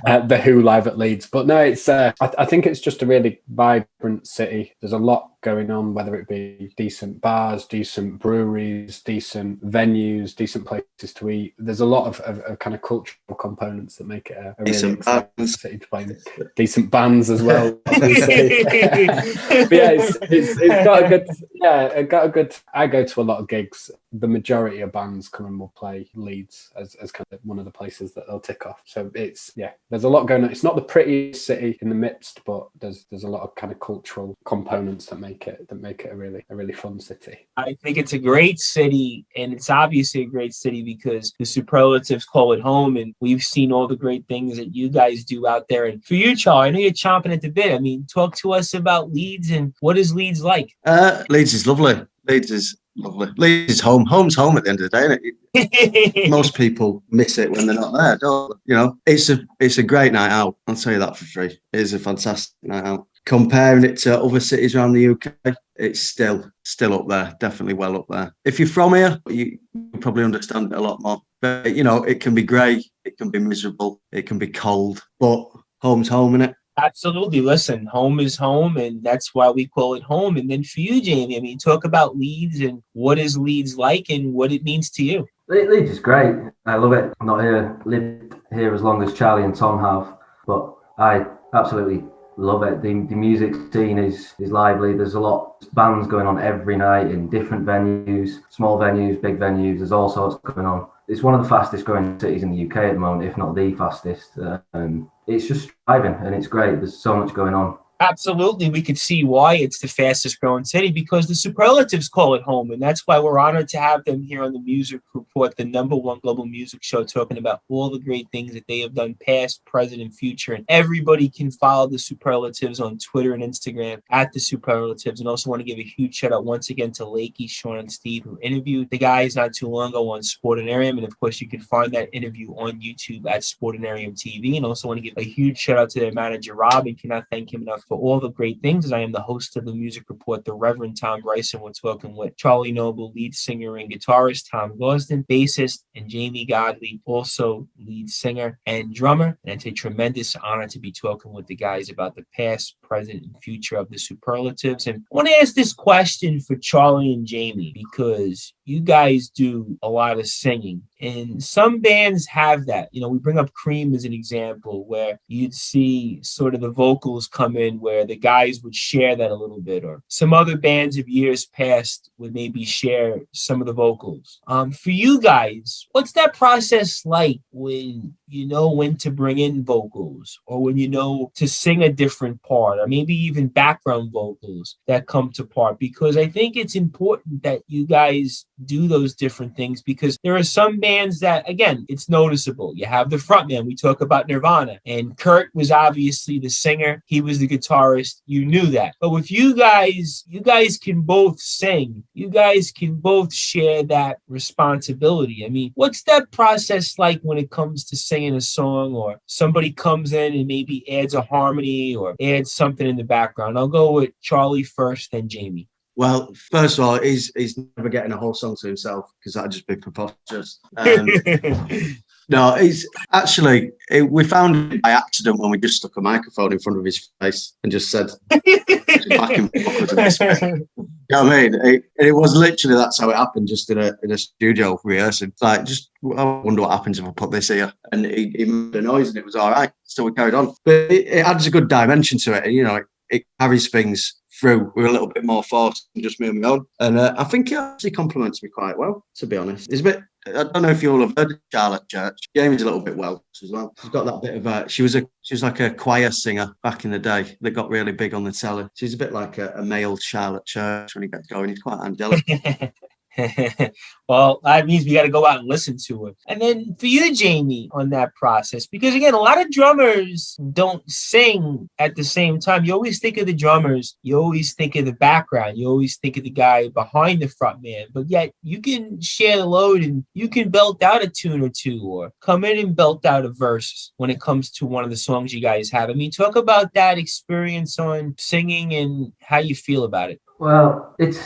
of The Who live at Leeds. But no, it's I think it's just a really vibrant city. There's a lot going on, whether it be decent bars, decent breweries, decent venues, decent places to eat. There's a lot of kind of cultural components that make it a really exciting city to play in. Decent bands as well. But yeah, it's got a good, I go to a lot of gigs. The majority of bands come and will play Leeds as kind of one of the places that they'll tick off. So there's a lot going on. It's not the prettiest city in the midst, but there's a lot of kind of cultural components that make it a really fun city. I think it's a great city, and it's obviously a great city because the Superlatives call it home, and we've seen all the great things that you guys do out there. And for you, Charlie, I know you're chomping at the bit. I mean, talk to us about Leeds and what is Leeds like? Leeds is lovely. Leeds is home. Home's home at the end of the day, isn't it? Most people miss it when they're not there, don't they? You know, it's a great night out. I'll tell you that for free. It is a fantastic night out. Comparing it to other cities around the UK, it's still up there, definitely well up there. If you're from here, you probably understand it a lot more. But, you know, it can be grey, it can be miserable, it can be cold, but home's home, innit? Absolutely. Listen, home is home, and that's why we call it home. And then for you, Jamie, I mean, talk about Leeds and what is Leeds like and what it means to you. Leeds is great. I love it. I'm not lived here as long as Charlie and Tom have, but I absolutely love it. The music scene is lively. There's a lot of bands going on every night in different venues, small venues, big venues. There's all sorts going on. It's one of the fastest growing cities in the UK at the moment, if not the fastest. It's just thriving and it's great. There's so much going on. Absolutely. We could see why it's the fastest growing city because the Superlatives call it home. And that's why we're honored to have them here on the Music Report, the #1 global music show, talking about all the great things that they have done past, present, and future. And everybody can follow the Superlatives on Twitter and Instagram at the Superlatives. And also want to give a huge shout out once again to Lakey, Sean, and Steve, who interviewed the guys not too long ago on Sportinarium. And of course, you can find that interview on YouTube at Sportinarium TV. And also want to give a huge shout out to their manager, Rob, and cannot thank him enough for all the great things. As I am the host of the Music Report, the Reverend Tom Brice, and we're talking with Charlie Noble, lead singer and guitarist, Tom Gausden, bassist, and Jamie Godley, also lead singer and drummer. And it's a tremendous honor to be talking with the guys about the past, present, and future of the Superlatives. And I want to ask this question for Charlie and Jamie because you guys do a lot of singing. And some bands have that. You know, we bring up Cream as an example where you'd see sort of the vocals come in where the guys would share that a little bit, or some other bands of years past would maybe share some of the vocals. For you guys, what's that process like when you know when to bring in vocals or when you know to sing a different part or maybe even background vocals that come to part? Because I think it's important that you guys do those different things because there are some bands that, again, it's noticeable. You have the frontman. We talk about Nirvana, and Kurt was obviously the singer. He was the guitarist. You knew that. But with you guys can both sing. You guys can both share that responsibility. I mean, what's that process like when it comes to singing a song or somebody comes in and maybe adds a harmony or adds something in the background? I'll go with Charlie first, then Jamie. Well, first of all, he's never getting a whole song to himself because that'd just be preposterous. No, he's actually, we found it by accident when we just stuck a microphone in front of his face and just said, back and forth with this. You know what I mean? It was literally that's how it happened, just in a studio rehearsing. Like, just I wonder what happens if I put this here, and he made a noise, and it was all right. So we carried on, but it adds a good dimension to it, and it carries things through with a little bit more force than just moving on. And I think it actually complements me quite well, to be honest. It's a bit. I don't know if you all have heard of Charlotte Church. Jamie's a little bit Welsh as well. She's got that bit of she was like a choir singer back in the day that got really big on the telly. She's a bit like a male Charlotte Church when he gets going. He's quite angelic. Well, that means we got to go out and listen to it. And then for you, Jamie, on that process, because again, a lot of drummers don't sing at the same time. You always think of the drummers, you always think of the background, you always think of the guy behind the front man, but yet you can share the load and you can belt out a tune or two or come in and belt out a verse when it comes to one of the songs you guys have. I mean, talk about that experience on singing and how you feel about it. Well, it's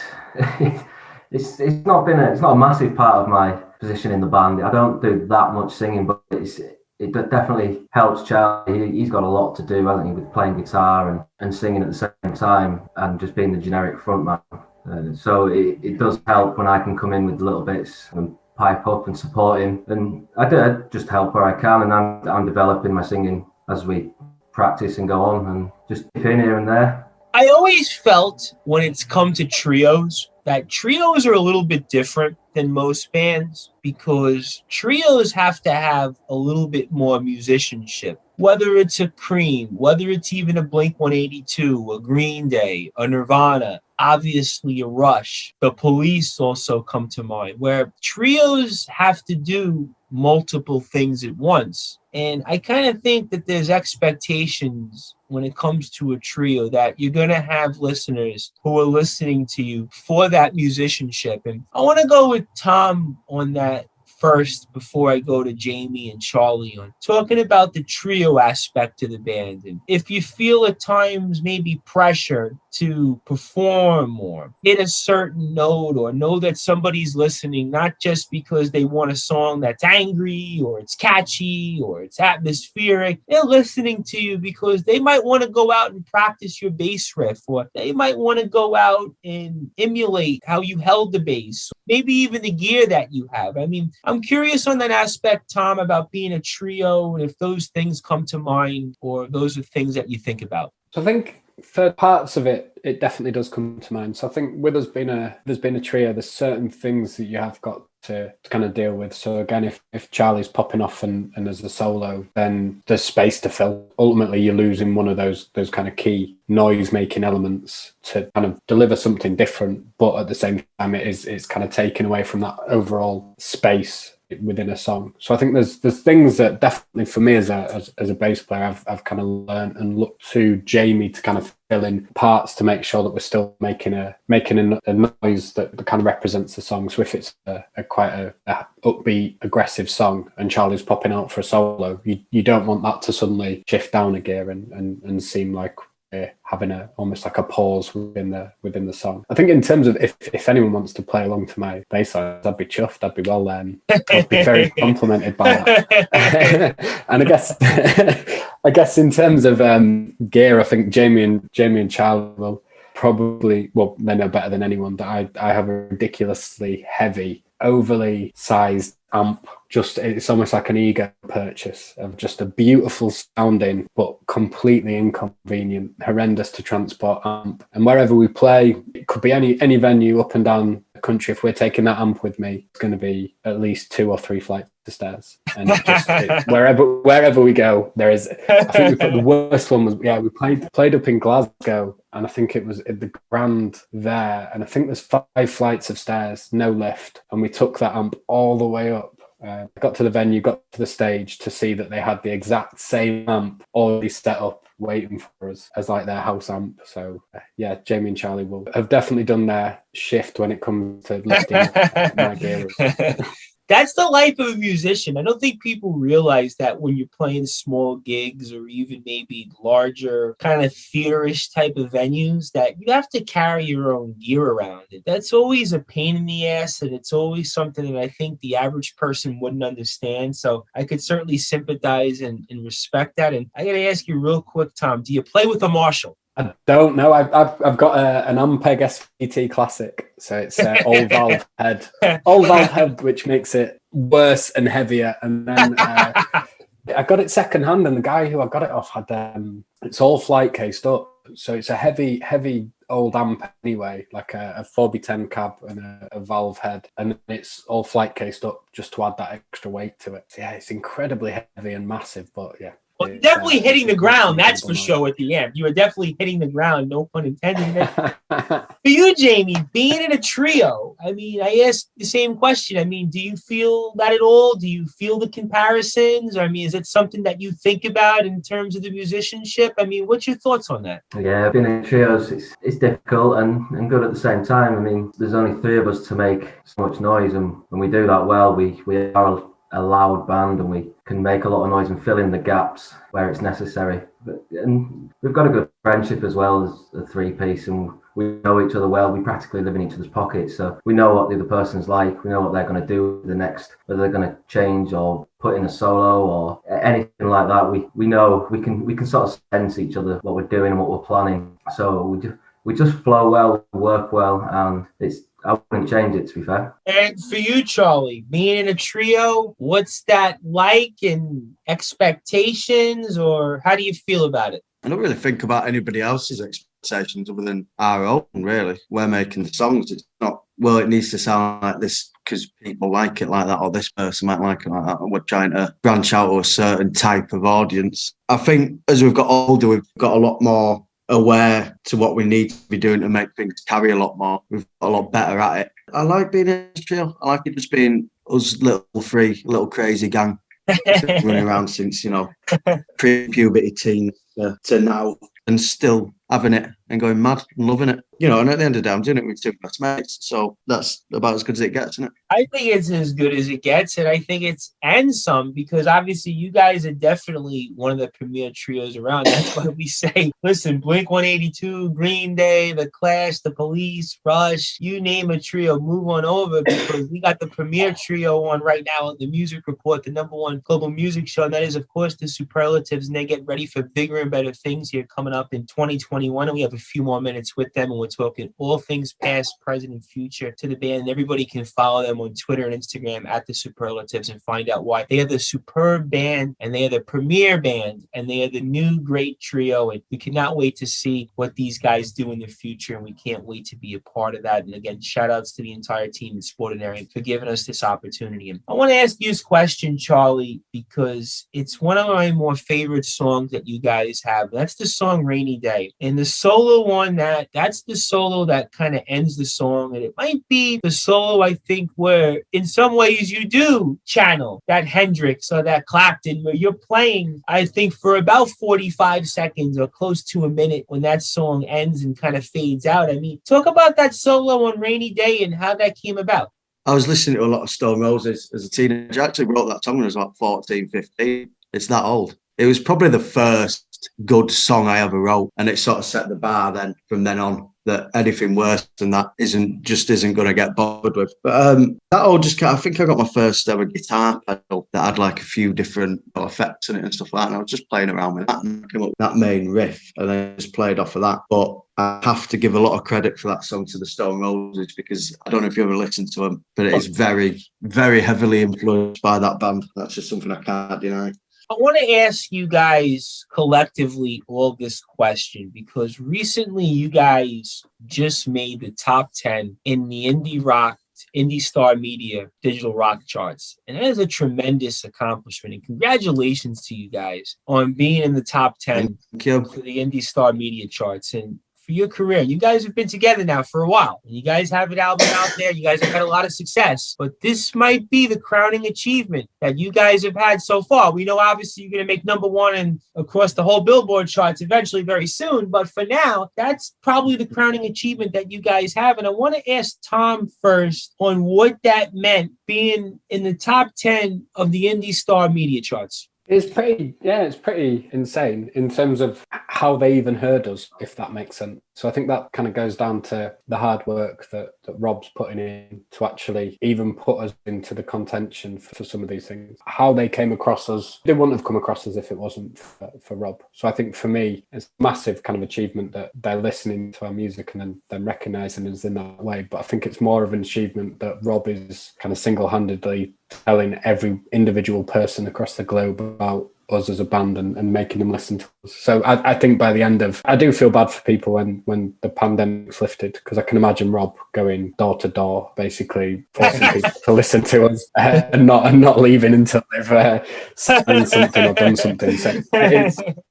not a massive part of my position in the band. I don't do that much singing, but it definitely helps Charlie. He's got a lot to do, hasn't he, with playing guitar and singing at the same time and just being the generic frontman. So it does help when I can come in with little bits and pipe up and support him. And I do just help where I can, and I'm developing my singing as we practice and go on, and just dip in here and there. I always felt when it's come to trios that trios are a little bit different than most bands because trios have to have a little bit more musicianship. Whether it's a Cream, whether it's even a Blink-182, a Green Day, a Nirvana, obviously a Rush, the Police also come to mind, where trios have to do multiple things at once. And I kind of think that there's expectations when it comes to a trio that you're going to have listeners who are listening to you for that musicianship. And I want to go with Tom on that first before I go to Jamie and Charlie on talking about the trio aspect of the band. And if you feel at times maybe pressure to perform or hit a certain note or know that somebody's listening, not just because they want a song that's angry or it's catchy or it's atmospheric, they're listening to you because they might want to go out and practice your bass riff, or they might want to go out and emulate how you held the bass, maybe even the gear that you have. I mean, I'm curious on that aspect, Tom, about being a trio, and if those things come to mind or those are things that you think about. So I think for parts of it, it definitely does come to mind. So I think with us being there's been a trio, there's certain things that you have got to kind of deal with. So again, if Charlie's popping off and there's a solo, then there's space to fill. Ultimately, you're losing one of those kind of key noise-making elements to kind of deliver something different, but at the same time, it's kind of taken away from that overall space within a song. So I think there's things that definitely for me as a bass player I've kind of learned and looked to Jamie to kind of fill in parts to make sure that we're still making a noise that kind of represents the song. So if it's quite a upbeat, aggressive song and Charlie's popping out for a solo, you don't want that to suddenly shift down a gear and seem like having almost like a pause within the song. I think in terms of if anyone wants to play along to my bass lines, I'd be chuffed. I'd be I'd be very complimented by that. And I guess in terms of gear, I think Jamie and Charlie will probably, well, they know better than anyone that I have a ridiculously heavy, overly sized amp. It's almost like an ego purchase of just a beautiful sounding but completely inconvenient, horrendous to transport amp. And wherever we play, it could be any venue up and down the country. If we're taking that amp with me, it's going to be at least 2 or 3 flights of stairs. And wherever we go, there is. I think the worst one was we played up in Glasgow, and I think it was at the Grand there, and I think there's 5 flights of stairs, no lift, and we took that amp all the way up. Got to the venue, got to the stage to see that they had the exact same amp already set up waiting for us as like their house amp. So Jamie and Charlie will have definitely done their shift when it comes to lifting my gear. That's the life of a musician. I don't think people realize that when you're playing small gigs or even maybe larger kind of theaterish type of venues, that you have to carry your own gear around. That's always a pain in the ass, and it's always something that I think the average person wouldn't understand. So I could certainly sympathize and respect that. And I got to ask you real quick, Tom, do you play with a Marshall? I don't know. I've got an Ampeg SVT Classic, so it's all valve head, which makes it worse and heavier. And then I got it second hand, and the guy who I got it off had it's all flight cased up, so it's a heavy old amp anyway, like a 4x10 cab and a valve head, and it's all flight cased up just to add that extra weight to it. So yeah, it's incredibly heavy and massive, but yeah. Well, you're definitely hitting the ground, that's for sure, with the amp. You are definitely hitting the ground, no pun intended. For you, Jamie, being in a trio, I mean, I asked the same question. I mean, do you feel that at all? Do you feel the comparisons? I mean, is it something that you think about in terms of the musicianship? I mean, what's your thoughts on that? Yeah, being in trios, it's difficult and good at the same time. I mean, there's only three of us to make so much noise, and when we do that well, we are a loud band, and we can make a lot of noise and fill in the gaps where it's necessary. And we've got a good friendship as well as a three-piece, and we know each other well. We practically live in each other's pockets, so we know what the other person's like. We know what they're going to do the next, whether they're going to change or put in a solo or anything like that. We know we can sort of sense each other, what we're doing and what we're planning. So we just flow well, work well, and I wouldn't change it, to be fair. And for you, Charlie, being in a trio, what's that like, and expectations, or how do you feel about it? I don't really think about anybody else's expectations other than our own, really. We're making the songs. It's not, well, it needs to sound like this because people like it like that, or this person might like it like that. And we're trying to branch out to a certain type of audience. I think as we've got older, we've got a lot more aware to what we need to be doing to make things carry a lot more. We've got a lot better at it. I like being in a trio. I like it just being us little crazy gang running around since, pre-puberty teens to now, and still having it and going mad and loving it. And at the end of the day, I'm doing it with two best mates. So that's about as good as it gets, isn't it? I think it's as good as it gets, and I think it's and some, because obviously you guys are definitely one of the premier trios around. That's why we say, listen, Blink-182, Green Day, The Clash, The Police, Rush, you name a trio, move on over, because we got the premier trio on right now on the Music Report, the #1 global music show, and that is, of course, the Superlatives, and they get ready for bigger and better things here coming up in 2021, and we have a few more minutes with them, and we're talking all things past, present, and future to the band. And everybody can follow them on Twitter and Instagram at the Superlatives and find out why. They are the superb band, and they are the premier band, and they are the new great trio, and we cannot wait to see what these guys do in the future, and we can't wait to be a part of that. And again, shout outs to the entire team in Sportinarium for giving us this opportunity. And I want to ask you this question, Charlie, because it's one of my more favorite songs that you guys have. That's the song Rainy Day. And the solo one, that's the solo that kind of ends the song, and it might be the solo, I think, where in some ways you do channel that Hendrix or that Clapton, where you're playing, I think, for about 45 seconds or close to a minute when that song ends and kind of fades out. I mean, talk about that solo on Rainy Day and how that came about. I was listening to a lot of Stone Roses as a teenager. I actually wrote that song when I was about 14, 15. It's that old. It was probably the first good song I ever wrote, and it sort of set the bar then from then on, that anything worse than that isn't going to get bothered with. But that all just I think I got my first ever guitar pedal that had like a few different effects in it and stuff like that, and I was just playing around with that and came up with that main riff, and then just played off of that. But I have to give a lot of credit for that song to the Stone Roses, because I don't know if you ever listened to them, but it is very, very heavily influenced by that band. That's just something I can't deny. I want to ask you guys collectively all this question, because recently you guys just made the top 10 in the Indie Star Media digital rock charts. And that is a tremendous accomplishment. And congratulations to you guys on being in the top 10 for the Indie Star Media charts. And for your career, you guys have been together now for a while, and you guys have an album out there. You guys have had a lot of success, but this might be the crowning achievement that you guys have had so far. We know obviously you're going to make #1 and across the whole Billboard charts eventually very soon, but for now, that's probably the crowning achievement that you guys have. And I want to ask Tom first on what that meant, being in the top 10 of the Indie Star Media charts. It's pretty insane in terms of how they even heard us, if that makes sense. So I think that kind of goes down to the hard work that Rob's putting in to actually even put us into the contention for some of these things. How they came across us, they wouldn't have come across as if it wasn't for Rob. So I think for me, it's a massive kind of achievement that they're listening to our music and then recognising us in that way. But I think it's more of an achievement that Rob is kind of single-handedly telling every individual person across the globe about us as a band and making them listen to us. So I think by the end of, I do feel bad for people when the pandemic's lifted, because I can imagine Rob going door to door, basically forcing people to listen to us and not leaving until they've signed something or done something. So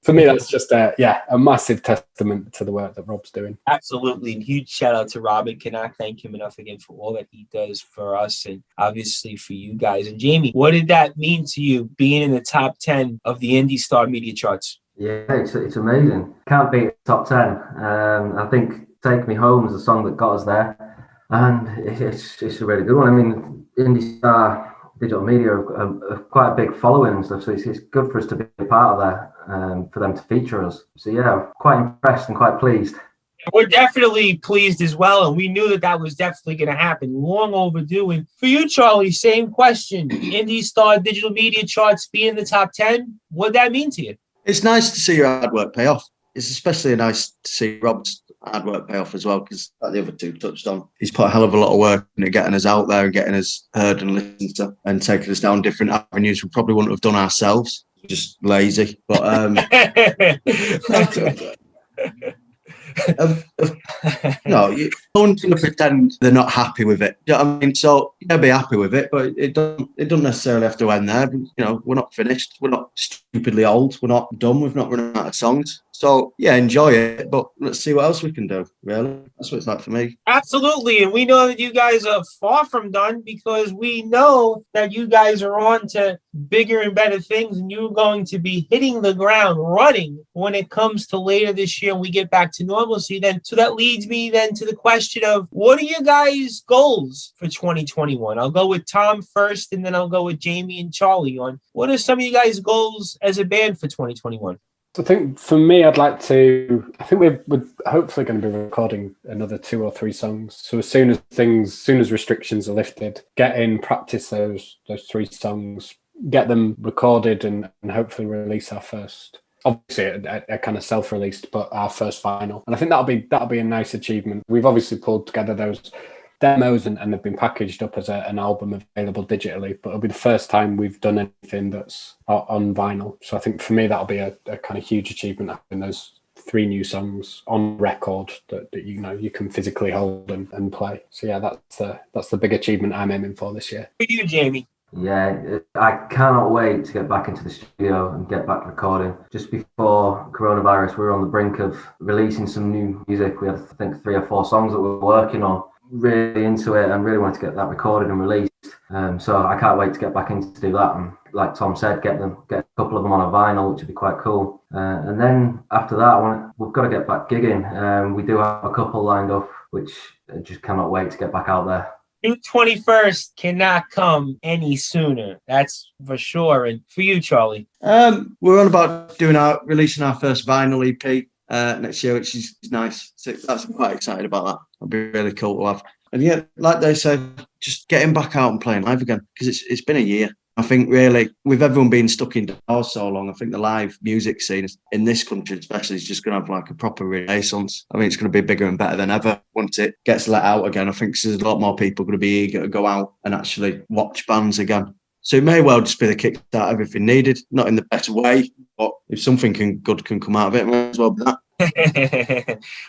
for me, that's just a massive testament to the work that Rob's doing. Absolutely. And huge shout out to Rob, and cannot thank him enough again for all that he does for us and obviously for you guys. And Jamie, what did that mean to you being in the top 10 of the Indie Star Media Charts? Yeah, it's amazing. Can't beat top 10. I think Take Me Home is the song that got us there, and it's a really good one. I mean, Indie Star Digital Media have quite a big following and stuff, so it's good for us to be a part of that, for them to feature us. So yeah, quite impressed and quite pleased. We're definitely pleased as well, and we knew that was definitely going to happen. Long overdue. And for you, Charlie, same question. Indie Star Digital Media Charts being in the top 10, what'd that mean to you? It's nice to see your hard work pay off. It's especially nice to see Rob's hard work pay off as well, because like the other two touched on, he's put a hell of a lot of work into getting us out there and getting us heard and listened to and taking us down different avenues we probably wouldn't have done ourselves. Just lazy. But no, you don't pretend they're not happy with it. You know what I mean? So yeah, be happy with it, but it doesn't necessarily have to end there. You know, we're not finished. We're not stupidly old. We're not done. We've not run out of songs. So yeah, enjoy it, but let's see what else we can do. Really, that's what it's like for me. Absolutely, and we know that you guys are far from done, because we know that you guys are on to bigger and better things, and you're going to be hitting the ground running when it comes to later this year and we get back to normalcy. Then, so that leads me then to the question of, what are your guys' goals for 2021? I'll go with Tom first, and then I'll go with Jamie and Charlie on what are some of you guys' goals as a band for 2021? I think for me, I think we're hopefully going to be recording another 2 or 3 songs. So as soon as restrictions are lifted, practice those 3 songs, get them recorded and hopefully release our first, obviously a kind of self-released, but our first vinyl. And I think that'll be a nice achievement. We've obviously pulled together those demos and they've been packaged up as an album available digitally, but it'll be the first time we've done anything that's on vinyl. So I think for me, that'll be a kind of huge achievement, having those 3 new songs on record that you can physically hold and play. So yeah, that's the big achievement I'm aiming for this year. For you, Jamie? Yeah, I cannot wait to get back into the studio and get back recording. Just before coronavirus, we were on the brink of releasing some new music. We had, I think, 3 or 4 songs that we were working on. Really into it and really wanted to get that recorded and released. So I can't wait to get back in to do that. And like Tom said, get a couple of them on a vinyl, which would be quite cool. And then after that, we've got to get back gigging. We do have a couple lined up, which I just cannot wait to get back out there. June 21st cannot come any sooner. That's for sure. And for you, Charlie? We're on about releasing our first vinyl EP next year, which is nice. So I'm quite excited about that. It'll be really cool to have. And yeah, like they say, just getting back out and playing live again, because it's been a year. I think really, with everyone being stuck indoors so long, I think the live music scene in this country especially is just going to have like a proper renaissance. I mean, it's going to be bigger and better than ever once it gets let out again. I think there's a lot more people going to be eager to go out and actually watch bands again. So it may well just be the kickstart everything needed, not in the better way, but if something good can come out of it, it might as well be that.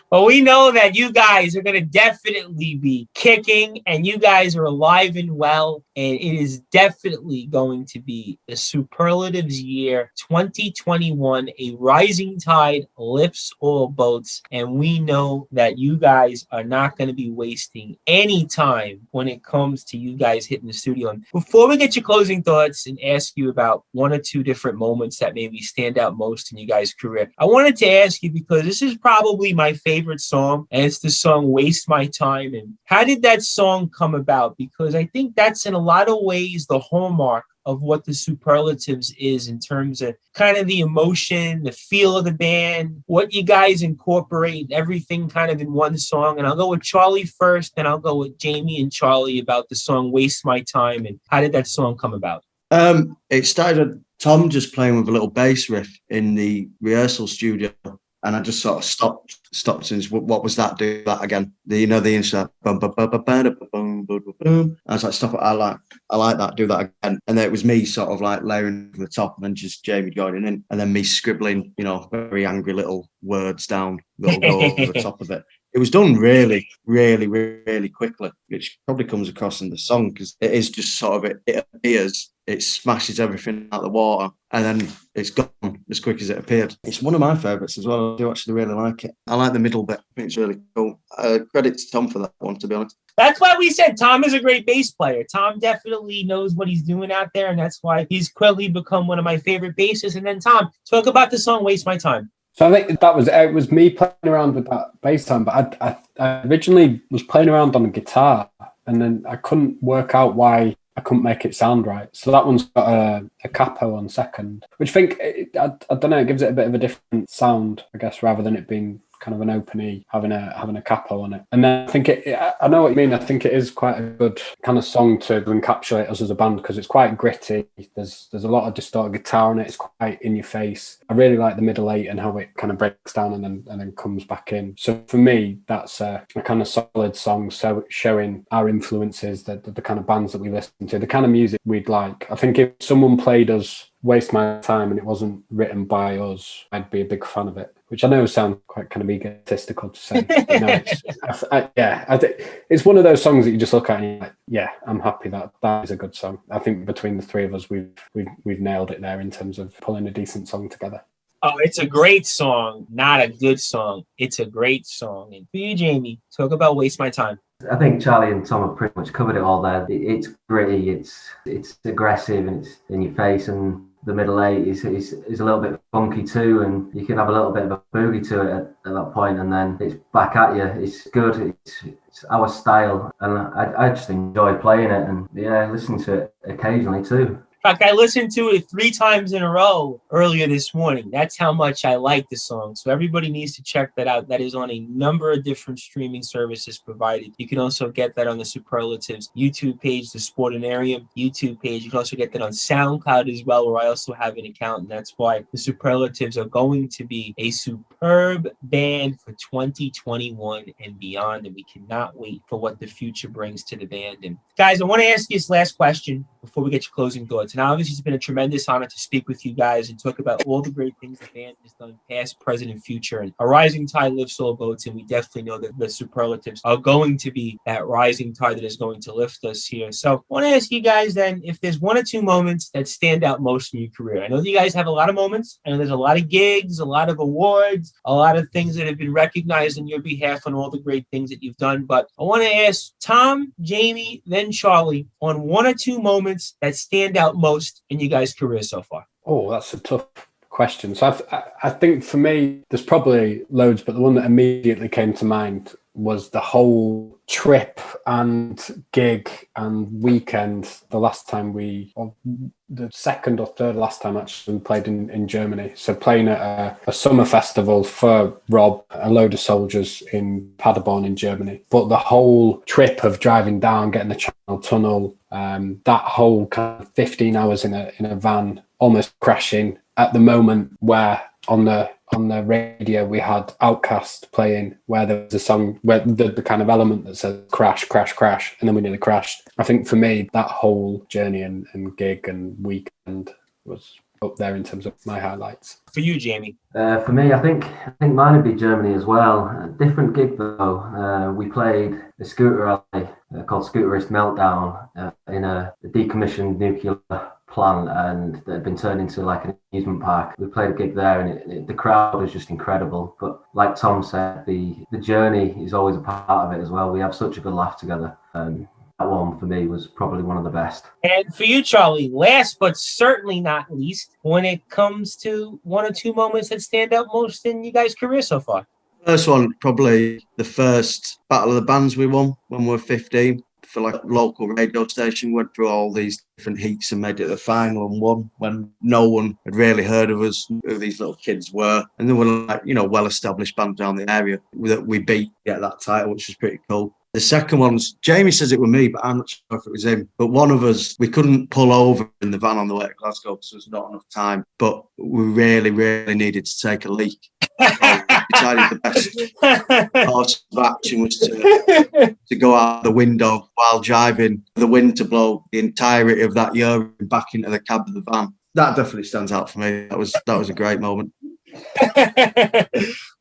Well, we know that you guys are going to definitely be kicking, and you guys are alive and well, and it is definitely going to be a Superlatives year 2021. A rising tide lifts all boats, and we know that you guys are not going to be wasting any time when it comes to you guys hitting the studio. And before we get your closing thoughts and ask you about 1 or 2 different moments that maybe stand out most in you guys' career, I wanted to ask you, because this is probably my favorite song, and it's the song Waste My Time. And how did that song come about? Because I think that's in a lot of ways the hallmark of what the Superlatives is in terms of kind of the emotion, the feel of the band, what you guys incorporate, everything kind of in one song. And I'll go with Charlie first, then I'll go with Jamie and Charlie about the song Waste My Time and how did that song come about? It started with Tom just playing with a little bass riff in the rehearsal studio. And I just sort of stopped since what was that? Do that again. The insert. Bum, bum, bum, bum, bum, bum, bum, bum. I was like, stop it. I like that. Do that again. And then it was me sort of like layering over the top, and then just Jamie going in, and then me scribbling, very angry little words down that'll go over the top of it. It was done really, really, really quickly, which probably comes across in the song because it is just sort of it appears, it smashes everything out of the water, and then it's gone as quick as it appeared. It's one of my favourites as well. I do actually really like it. I like the middle bit. I think it's really cool. Credit to Tom for that one, to be honest. That's why we said Tom is a great bass player. Tom definitely knows what he's doing out there, and that's why he's quickly become one of my favorite bassists. And then Tom, talk about the song Waste My Time. So I think it was me playing around with that bass time, but I originally was playing around on a guitar, and then I couldn't work out why I couldn't make it sound right. So that one's got a capo on second, which I think, I don't know, it gives it a bit of a different sound, I guess, rather than it being kind of an open E, having a capo on it. And then I think I know what you mean. I think it is quite a good kind of song to encapsulate us as a band because it's quite gritty. There's a lot of distorted guitar on it. It's quite in your face. I really like the middle eight and how it kind of breaks down and then comes back in. So for me, that's a kind of solid song. So showing our influences, the kind of bands that we listen to, the kind of music we'd like. I think if someone played us Waste My Time and it wasn't written by us, I'd be a big fan of it, which I know sounds quite kind of egotistical to say. I think it's one of those songs that you just look at and you're like, yeah, I'm happy that is a good song. I think between the three of us, we've nailed it there in terms of pulling a decent song together. Oh, it's a great song, not a good song. It's a great song. And for you, Jamie, talk about Waste My Time. I think Charlie and Tom have pretty much covered it all there. It's gritty, it's aggressive, and it's in your face, and the middle eight is a little bit funky too, and you can have a little bit of a boogie to it at that point, and then it's back at you. It's good. It's our style, and I just enjoy playing it, and listen to it occasionally too. In fact, I listened to it 3 times in a row earlier this morning. That's how much I like the song. So everybody needs to check that out. That is on a number of different streaming services provided. You can also get that on the Superlatives YouTube page, the Sportinarium YouTube page. You can also get that on SoundCloud as well, where I also have an account. And that's why the Superlatives are going to be a superb band for 2021 and beyond. And we cannot wait for what the future brings to the band. And guys, I want to ask you this last question before we get your closing thoughts. And obviously, it's been a tremendous honor to speak with you guys and talk about all the great things the band has done, past, present, and future. And a rising tide lifts all boats, and we definitely know that the Superlatives are going to be that rising tide that is going to lift us here. So I want to ask you guys then if there's 1 or 2 moments that stand out most in your career. I know that you guys have a lot of moments. I know there's a lot of gigs, a lot of awards, a lot of things that have been recognized on your behalf on all the great things that you've done. But I want to ask Tom, Jamie, then Charlie on 1 or 2 moments that stand out most in you guys' career so far. Oh, that's a tough question. So I think for me, there's probably loads, but the one that immediately came to mind was the whole trip and gig and weekend. The second or third last time actually we played in Germany. So playing at a summer festival for Rob, a load of soldiers in Paderborn in Germany. But the whole trip of driving down, getting the Channel Tunnel, that whole kind of 15 hours in a van, almost crashing at the moment where on the radio we had Outkast playing, where there was a song where the kind of element that says crash, crash, crash, and then we nearly crashed. I think for me, that whole journey and gig and weekend was up there in terms of my highlights. For you, Jamie? For me, I think mine would be Germany as well. A different gig though. We played a scooter rally called Guitarists Meltdown in a decommissioned nuclear plant, and that had been turned into like an amusement park. We played a gig there, and the crowd was just incredible. But like Tom said, the journey is always a part of it as well. We have such a good laugh together. That one for me was probably one of the best. And for you, Charlie, last but certainly not least, when it comes to 1 or 2 moments that stand out most in you guys' career so far. First one, probably the first Battle of the Bands we won when we were 15. for like a local radio station, went through all these different heats and made it the final and won when no one had really heard of us, who these little kids were. And they were like, you know, well-established bands down the area that we beat to get that title, which was pretty cool. The second one's, Jamie says it was me, but I'm not sure if it was him. But one of us, we couldn't pull over in the van on the way to Glasgow because there was not enough time. But we really, really needed to take a leak. So we decided the best course of action was to go out the window while driving, the wind to blow the entirety of that urine back into the cab of the van. That definitely stands out for me. That was a great moment.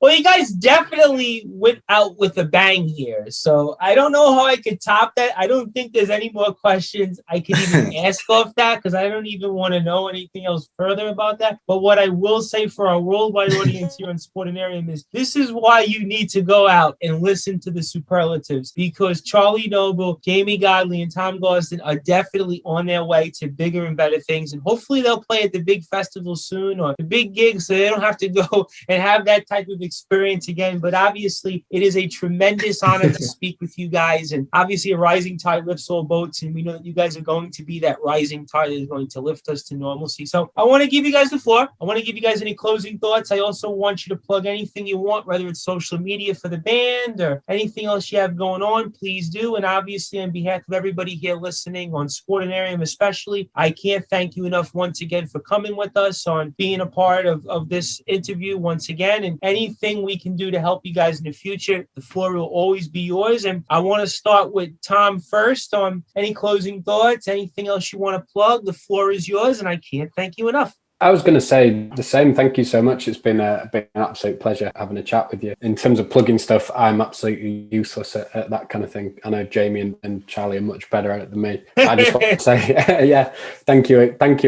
Well, you guys definitely went out with a bang here. So I don't know how I could top that. I don't think there's any more questions I can even ask off that because I don't even want to know anything else further about that. But what I will say for our worldwide audience here on Sportinarium is this is why you need to go out and listen to the Superlatives, because Charlie Noble, Jamie Godley, and Tom Gausden are definitely on their way to bigger and better things. And hopefully they'll play at the big festival soon or the big gigs so they don't have to go and have that type of experience again. But obviously it is a tremendous honor to speak with you guys, and obviously a rising tide lifts all boats, and we know that you guys are going to be that rising tide that is going to lift us to normalcy. So I want to give you guys the floor. I want to give you guys any closing thoughts. I also want you to plug anything you want, whether it's social media for the band or anything else you have going on, please do. And obviously on behalf of everybody here listening on Sportinarium especially, I can't thank you enough once again for coming with us, on being a part of this interview once again, and anything we can do to help you guys in the future, the floor will always be yours. And I want to start with Tom first on any closing thoughts, anything else you want to plug. The floor is yours, and I can't thank you enough. I was going to say the same. Thank you so much. It's been an absolute pleasure having a chat with you. In terms of plugging stuff, I'm absolutely useless at that kind of thing. I know Jamie and Charlie are much better at it than me. I just want to say, yeah, thank you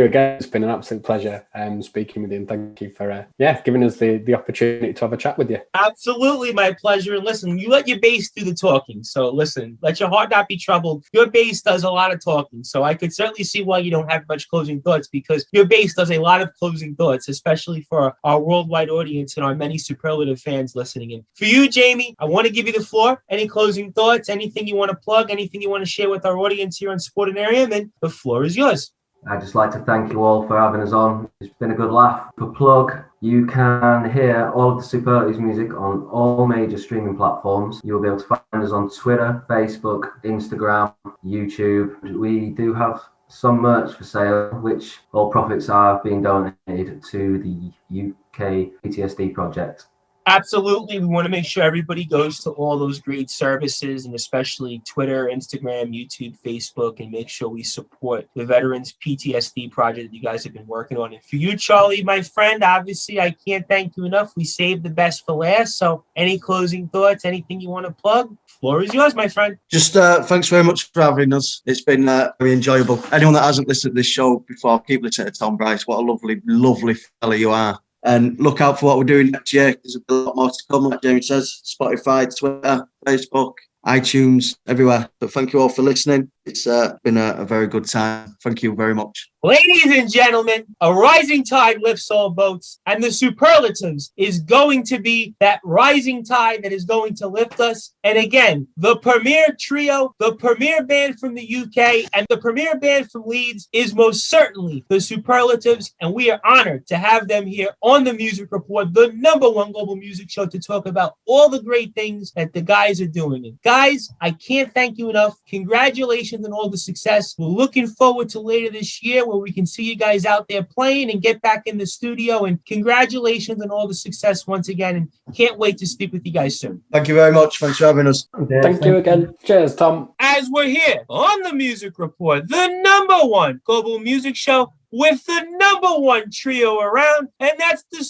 again. It's been an absolute pleasure speaking with you, and thank you for giving us the opportunity to have a chat with you. Absolutely, my pleasure. And listen, you let your bass do the talking. So listen, let your heart not be troubled. Your bass does a lot of talking. So I could certainly see why you don't have much closing thoughts, because your bass does a lot of closing thoughts, especially for our worldwide audience and our many superlative fans listening in. For you, Jamie, I want to give you the floor. Any closing thoughts, anything you want to plug, anything you want to share with our audience here on Sportinarium, and the floor is yours. I'd just like to thank you all for having us on. It's been a good laugh. For plug, you can hear all of the Superlatives music on all major streaming platforms. You'll be able to find us on Twitter, Facebook, Instagram, YouTube. We do have some merch for sale, which all profits are being donated to the UK PTSD project. Absolutely. We want to make sure everybody goes to all those great services, and especially Twitter, Instagram, YouTube, Facebook, and make sure we support the Veterans PTSD project that you guys have been working on. And for you, Charlie, my friend, obviously, I can't thank you enough. We saved the best for last. So any closing thoughts, anything you want to plug? Floor is yours, my friend. Just thanks very much for having us. It's been very enjoyable. Anyone that hasn't listened to this show before, keep listening to Tom Brice. What a lovely, lovely fella you are. And look out for what we're doing next year. There's a lot more to come, like Jamie says. Spotify, Twitter, Facebook, iTunes, everywhere. But thank you all for listening. It's been a very good time. Thank you very much. Ladies and gentlemen, a rising tide lifts all boats, and the Superlatives is going to be that rising tide that is going to lift us. And again, the premier trio, the premier band from the UK, and the premier band from Leeds is most certainly the Superlatives, and we are honored to have them here on the Music Report, the #1 global music show, to talk about all the great things that the guys are doing. And guys, I can't thank you enough. Congratulations on all the success. We're looking forward to later this year where we can see you guys out there playing and get back in the studio. And congratulations on all the success once again. And can't wait to speak with you guys soon. Thank you very much. Thanks for having us. Thank you again. Cheers, Tom. As we're here on the Music Report, the #1 global music show with the #1 trio around, and that's the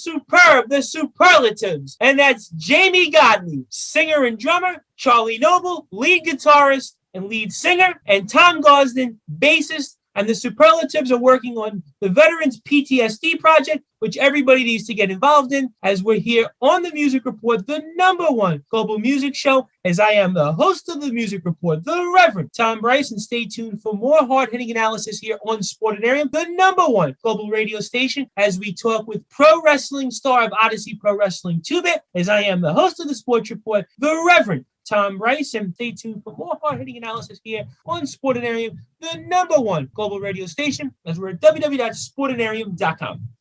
Superlatives. And that's Jamie Godley, singer and drummer, Charlie Noble, lead guitarist and lead singer, and Tom Gausden, bassist. And the Superlatives are working on the Veterans PTSD project, which everybody needs to get involved in, as we're here on the Music Report, the #1 global music show, as I am the host of the Music Report, the Reverend Tom Brice, and stay tuned for more hard-hitting analysis here on Sportinarium, the #1 global radio station, as we talk with pro wrestling star of Odyssey Pro Wrestling 2-Bit, as I am the host of the Sports Report, the Reverend Tom Brice, and stay tuned for more hard-hitting analysis here on Sportinarium, the #1 global radio station, as we're at www.sportinarium.com.